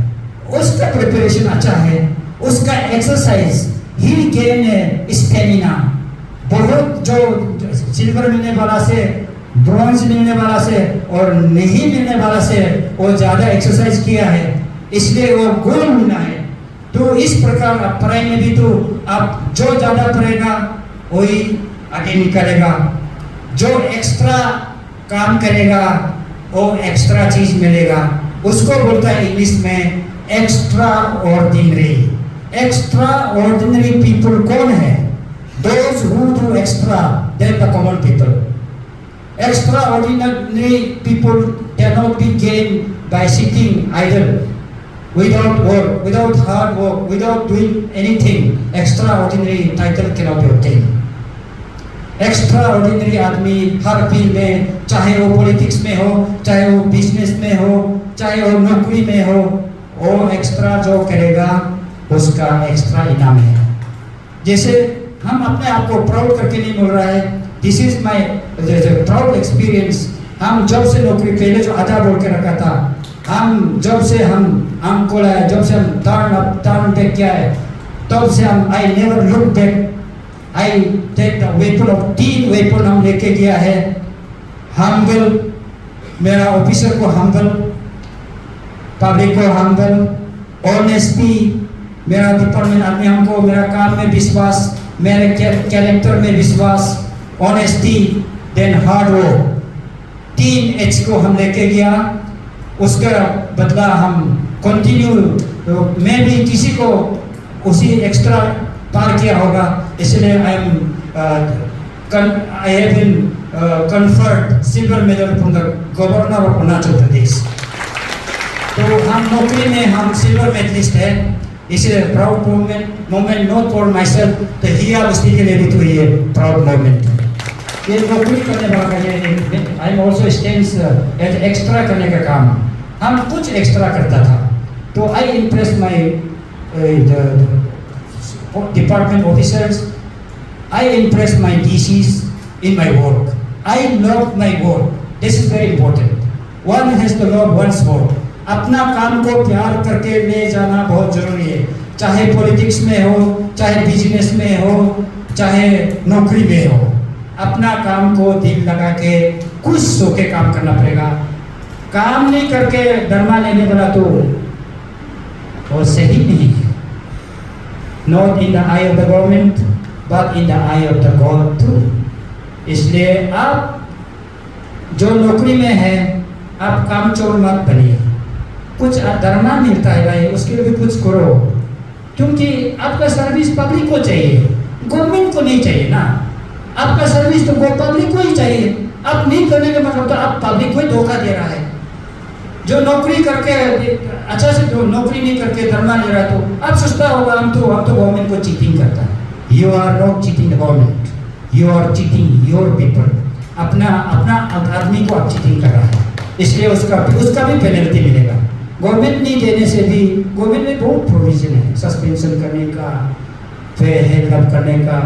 Speaker 1: उसका प्रिपरेशन अच्छा है, उसका एक्सरसाइज ही गेन स्टेमिना। बहुत जो सिल्वर मिलने वाला से, ब्रॉन्ज मिलने वाला से और नहीं मिलने वाला से वो ज़्यादा एक्सरसाइज किया है, इसलिए वो गोल्ड मिला है। तो इस प्रकार आप पढ़ाई में भी तो आप जो ज़्यादा पढ़ेगा वही आगे निकलेगा, जो एक्स्ट्रा काम करेगा वो एक्स्ट्रा चीज मिलेगा। उसको बोलता है इंग्लिश में extra ordinary. Extra ordinary people कौन है? Those who do extra than the common people. Extraordinary people cannot be gained by sitting idle, without work, without hard work, without doing anything. Extraordinary title cannot be obtained. Extraordinary आदमी हर field में, चाहे वो politics में हो, चाहे वो business में हो, चाहे वो नौकरी में हो, वो एक्स्ट्रा जो करेगा उसका एक्स्ट्रा इनाम है। जैसे हम अपने आप को प्राउड करके नहीं बोल रहा है, this is my proud experience. हम जब से नौकरी, पहले जो आधा बोल के रखा था, हम जब से हम खोला है, जब से हम टर्न बैक किया है, तब से हम I never look back. I take the weapon of 3 weapon हम लेके गया है। हम्बल, मेरा ऑफिसर को हम्बल, पब्लिक को हम्बल, ऑनेस्टी, मेरा डिपार्टमेंट आदमी हमको मेरा काम में विश्वास, मेरे कैरेक्टर में विश्वास, honesty, then hard work, 3 H को हम लेके गया। उसका बदला हम कंटिन्यू, मैं भी किसी को उसी एक्स्ट्रा पार किया होगा, इसलिए I have been conferred silver medal from the governor of Arunachal Pradesh. तो हम नौकरी में हम सिल्वर मेडलिस्ट है, इसलिए proud moment not for myself, तो हिया बस्ती के लिए भी तो ये प्राउड मोमेंट है। ये नौकरी करने वाला ये I am also stands at extra करने का काम, हम कुछ एक्स्ट्रा करता था, तो I impress my department officers, I impress my DCs in my work. I love my work. This is very important. One has to love one's work. अपना काम को प्यार करके ले जाना बहुत जरूरी है, चाहे पॉलिटिक्स में हो, चाहे बिजनेस में हो, चाहे नौकरी में हो। अपना काम को दिल लगा के कुछ सो के काम करना पड़ेगा। काम नहीं करके धर्मा लेने वाला तो वो सही नहीं है। Not in the eye of the government, but in the eye of the God too. इसलिए आप जो नौकरी में है, आप काम चोर मत बनिए। कुछ धर्मा मिलता है भाई, उसके लिए भी कुछ करो, क्योंकि आपका सर्विस पब्लिक को चाहिए, गवर्नमेंट को नहीं चाहिए ना। आपका सर्विस तो पब्लिक को ही चाहिए। आप नहीं करने का मतलब तो आप पब्लिक को ही धोखा दे रहा है। जो नौकरी करके अच्छा से जो नौकरी नहीं करके धर्मा ले रहा, तो आप सोचता होगा हम तो गवर्नमेंट को चीटिंग करता है। You are not cheating the government, you are cheating your people. अपना अपना आदमी को आप चीटिंग कर रहा है, इसलिए उसका भी पेनल्टी मिलेगा। गवर्नमेंट नहीं देने से भी, गवर्नमेंट में बहुत प्रोविजन है, सस्पेंशन करने का, फिर हेल्प करने का,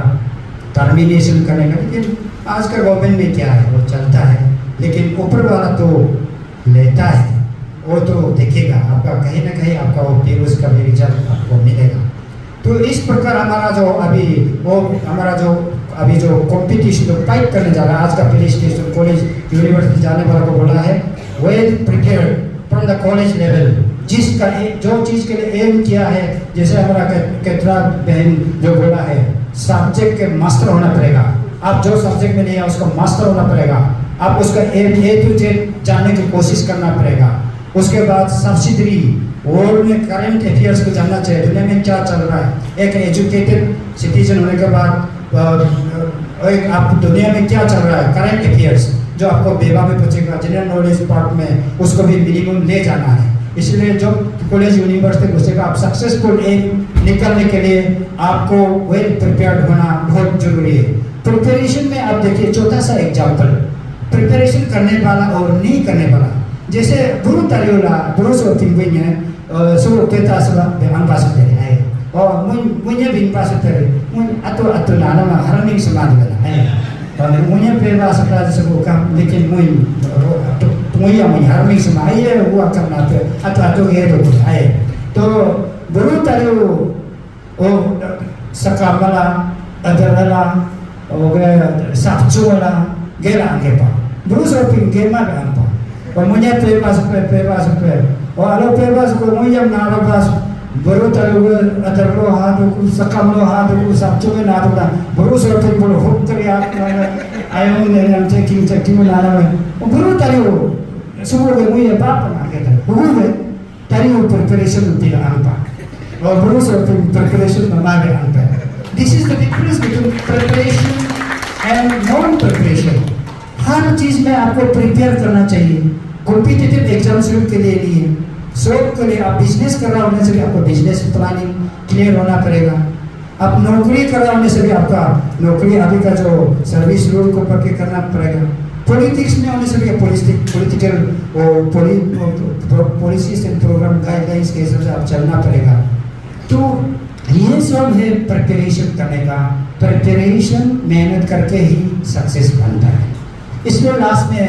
Speaker 1: टर्मिनेशन करने का, लेकिन आज का गवर्नमेंट में क्या है, वो चलता है, लेकिन ऊपर वाला तो लेता है, वो तो देखेगा आपका, कहीं ना कहीं आपका वो फिर उसका भी रिजल्ट आपको मिलेगा। तो इस प्रकार हमारा जो अभी जो कंपटीशन जो फाइट करने जा रहा है, आज का पुलिस स्टेशन कॉलेज यूनिवर्सिटी जाने वाला को बोला है well prepared from the college level, जो चीज़ के लिए एम किया है, जैसे हमारा केतरा बहन जो बोला है, सब्जेक्ट के मास्टर होना पड़ेगा। आप जो सब्जेक्ट में नहीं है उसको मास्टर होना पड़ेगा, आप उसका A to Z जानने की कोशिश करना पड़ेगा। उसके बाद सब्सिडरी वर्ल्ड में करंट अफेयर्स को जानना चाहिए, दुनिया में क्या चल रहा है। एक एजुकेटेड सिटीजन होने के बाद एक आप दुनिया में क्या चल रहा है, करंट अफेयर्स जो आपको बेवा में पूछेगा, जनरल नॉलेज पार्ट में उसको भी मिनिमम ले जाना है। इसलिए जो कॉलेज यूनिवर्सिटी घुसेगा, आप सक्सेसफुल एम निकलने के लिए आपको वेल प्रिपेयर्ड होना बहुत जरूरी है। प्रिपरेशन में आप देखिए, छोटा सा एग्जाम्पल, प्रिपरेशन करने वाला और नहीं करने वाला, जैसे बुरु तरियोला बुरु सो टिंगुइnya so kita sebab dengan bahasa dari ai oh munya bin bahasa dari mun atau nana mah haraming semadi bala ai kalau munya pe bahasa dari sebukan lekin munya haraming semadi ai gua akan nate atau gitu ai to buruh tariyo oh sakamala adarala oge sabchuala gela angepa buruh so pingema gampa Pemunya pebas oh alo pebas ko muyam na rabas baru talu adarlo hadu sakamlo hadu sabcho na rabda baru so pe bolo hokkari ayo ne nam checking na na baru talu subo ge muya papa na keta bugu talu preparation tila ampa oh baru so preparation na ge ampa. This is the difference between preparation and non preparation. हर चीज में आपको prepare करना चाहिए। Competitive exams के लिए shop के लिए, आप बिजनेस कर रहा होने से भी आपको बिजनेस प्लानिंग क्लियर होना पड़ेगा। आप नौकरी कर रहा होने से भी आपका नौकरी अभी का जो सर्विस रूल को पढ़ के करना पड़ेगा। पॉलिटिक्स में होने से भी political policies and programme guidelines के हिसाब से आप चलना पड़ेगा। तो ये सब है प्रिपरेशन करने का। प्रिपरेशन मेहनत करके ही सक्सेस बनता है। इसलिए लास्ट में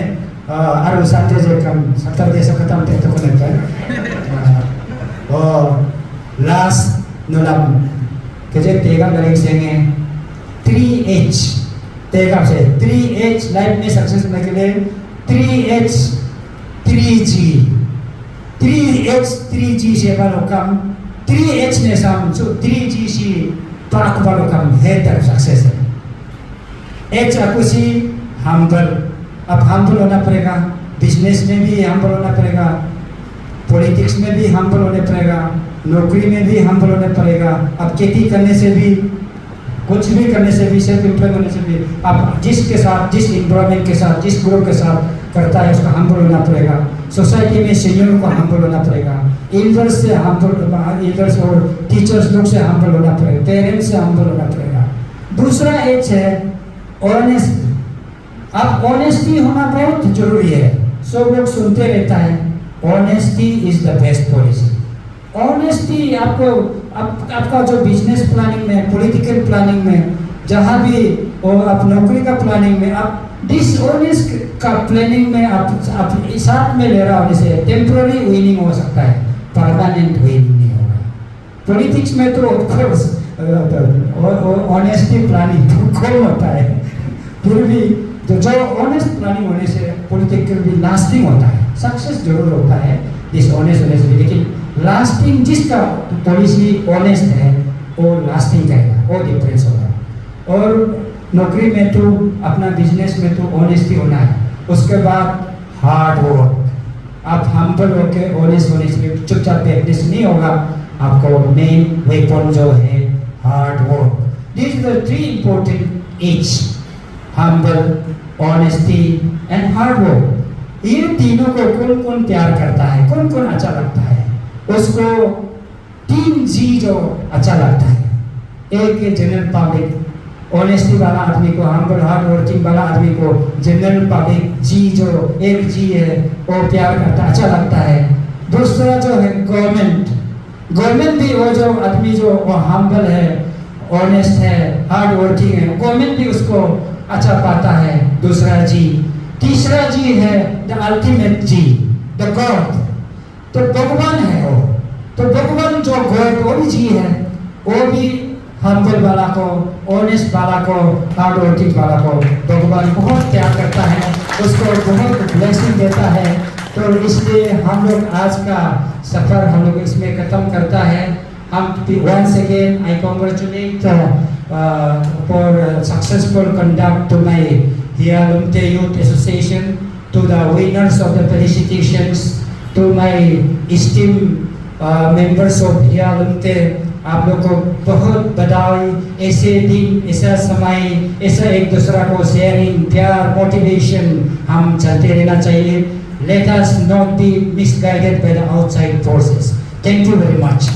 Speaker 1: आरो सत्तर देश खत्म थे तो कोने पर लास्ट नोलम केजे तेगा गलेक सेंगे 3H तेगा से 3H लाइफ में सक्सेस होने के लिए 3H 3G से बालो कम 3H ने साम जो 3G से पाक बालो कम है तर सक्सेस है। H akusi humble, अब हम्बल होना पड़ेगा, बिजनेस में भी हम्बल होना पड़ेगा, पॉलिटिक्स में भी हम्बल होने पड़ेगा, नौकरी में भी हम्बल होने पड़ेगा। अब खेती करने से भी, कुछ भी करने से भी, सेल्फ एम्प्लॉय होने से भी, आप जिसके साथ, जिस एम्प्लॉयमेंट के साथ, जिस ग्रुप के साथ करता है उसका हम्बल होना पड़ेगा। सोसाइटी में सीनियर को हम्बल होना पड़ेगा, एल्डर्स से हम्बल, एल्डर्स और टीचर्स लोग से हम्बल होना पड़ेगा, पेरेंट्स से हम्बल होना पड़ेगा। दूसरा एच है ऑनेस्ट। अब ऑनेस्टी होना बहुत जरूरी है। सब लोग सुनते रहता है honesty is the best policy. Honesty आपका जो बिजनेस प्लानिंग में, पॉलिटिकल प्लानिंग में, जहाँ भी और आप नौकरी का प्लानिंग में, आप डिसऑनेस्ट का प्लानिंग में आप साथ में ले रहा होने से टेम्पररी विनिंग हो सकता है, परमानेंट विनिंग नहीं होगा। पॉलिटिक्स में तो ऑफकोर्स ऑनेस्टी प्लानिंग कौन होता है, फिर भी तो जो ऑनेस्ट प्लानिंग होने से पॉलिटिकल भी लास्टिंग होता है। सक्सेस जरूर होता है डिसऑनेस्ट होने से, लेकिन लास्टिंग जिसका पॉलिसी ऑनेस्ट है वो लास्टिंग करेगा, वो डिफरेंस होगा। और नौकरी में तो, अपना बिजनेस में तो ऑनेस्टी होना है। उसके बाद हार्ड वर्क, आप हम्बल होकर ऑनेस्ट होने से चुपचाप बैठने से नहीं होगा। आपको मेन वेपन जो है hard work. This is the 3 important H, humble, honesty and hard work. ये तीनों को कौन कौन प्यार करता है, कौन कौन अच्छा लगता है, उसको 3G जो अच्छा लगता है। एक है जनरल पब्लिक,
Speaker 3: ऑनेस्टी वाला आदमी को, हम्बल हार्ड वर्किंग वाला आदमी को जनरल पब्लिक जी जो एक जी है वो प्यार करता, अच्छा लगता है। दूसरा जो है गवर्नमेंट भी वो जो आदमी जो वो हम्बल है, ऑनेस्ट है, हार्ड वर्किंग है, गवर्नमेंट भी उसको अच्छा पाता है। दूसरा जी। तीसरा जी है the ultimate G, the God, तो भगवान है वो। तो भगवान जो गॉड वो भी जी है, वो भी हम्बल वाला को, ऑनेस्ट वाला को, हार्ड वर्किंग वाला को भगवान बहुत प्यार करता है, उसको बहुत ब्लेसिंग देता है। तो इसलिए हम लोग आज का सफर हम लोग इसमें खत्म करता है। हम once again I congratulate for successful conduct to my Hia Lumte Youth Association, to the winners of the felicitations, to my esteemed members of Hia Lumte। आप लोग को बहुत बधाई। ऐसे दिन, ऐसा समय, ऐसा एक दूसरा को शेयरिंग, प्यार, मोटिवेशन हम चलते रहना चाहिए। Let us not be misguided by the outside forces. Thank you very much.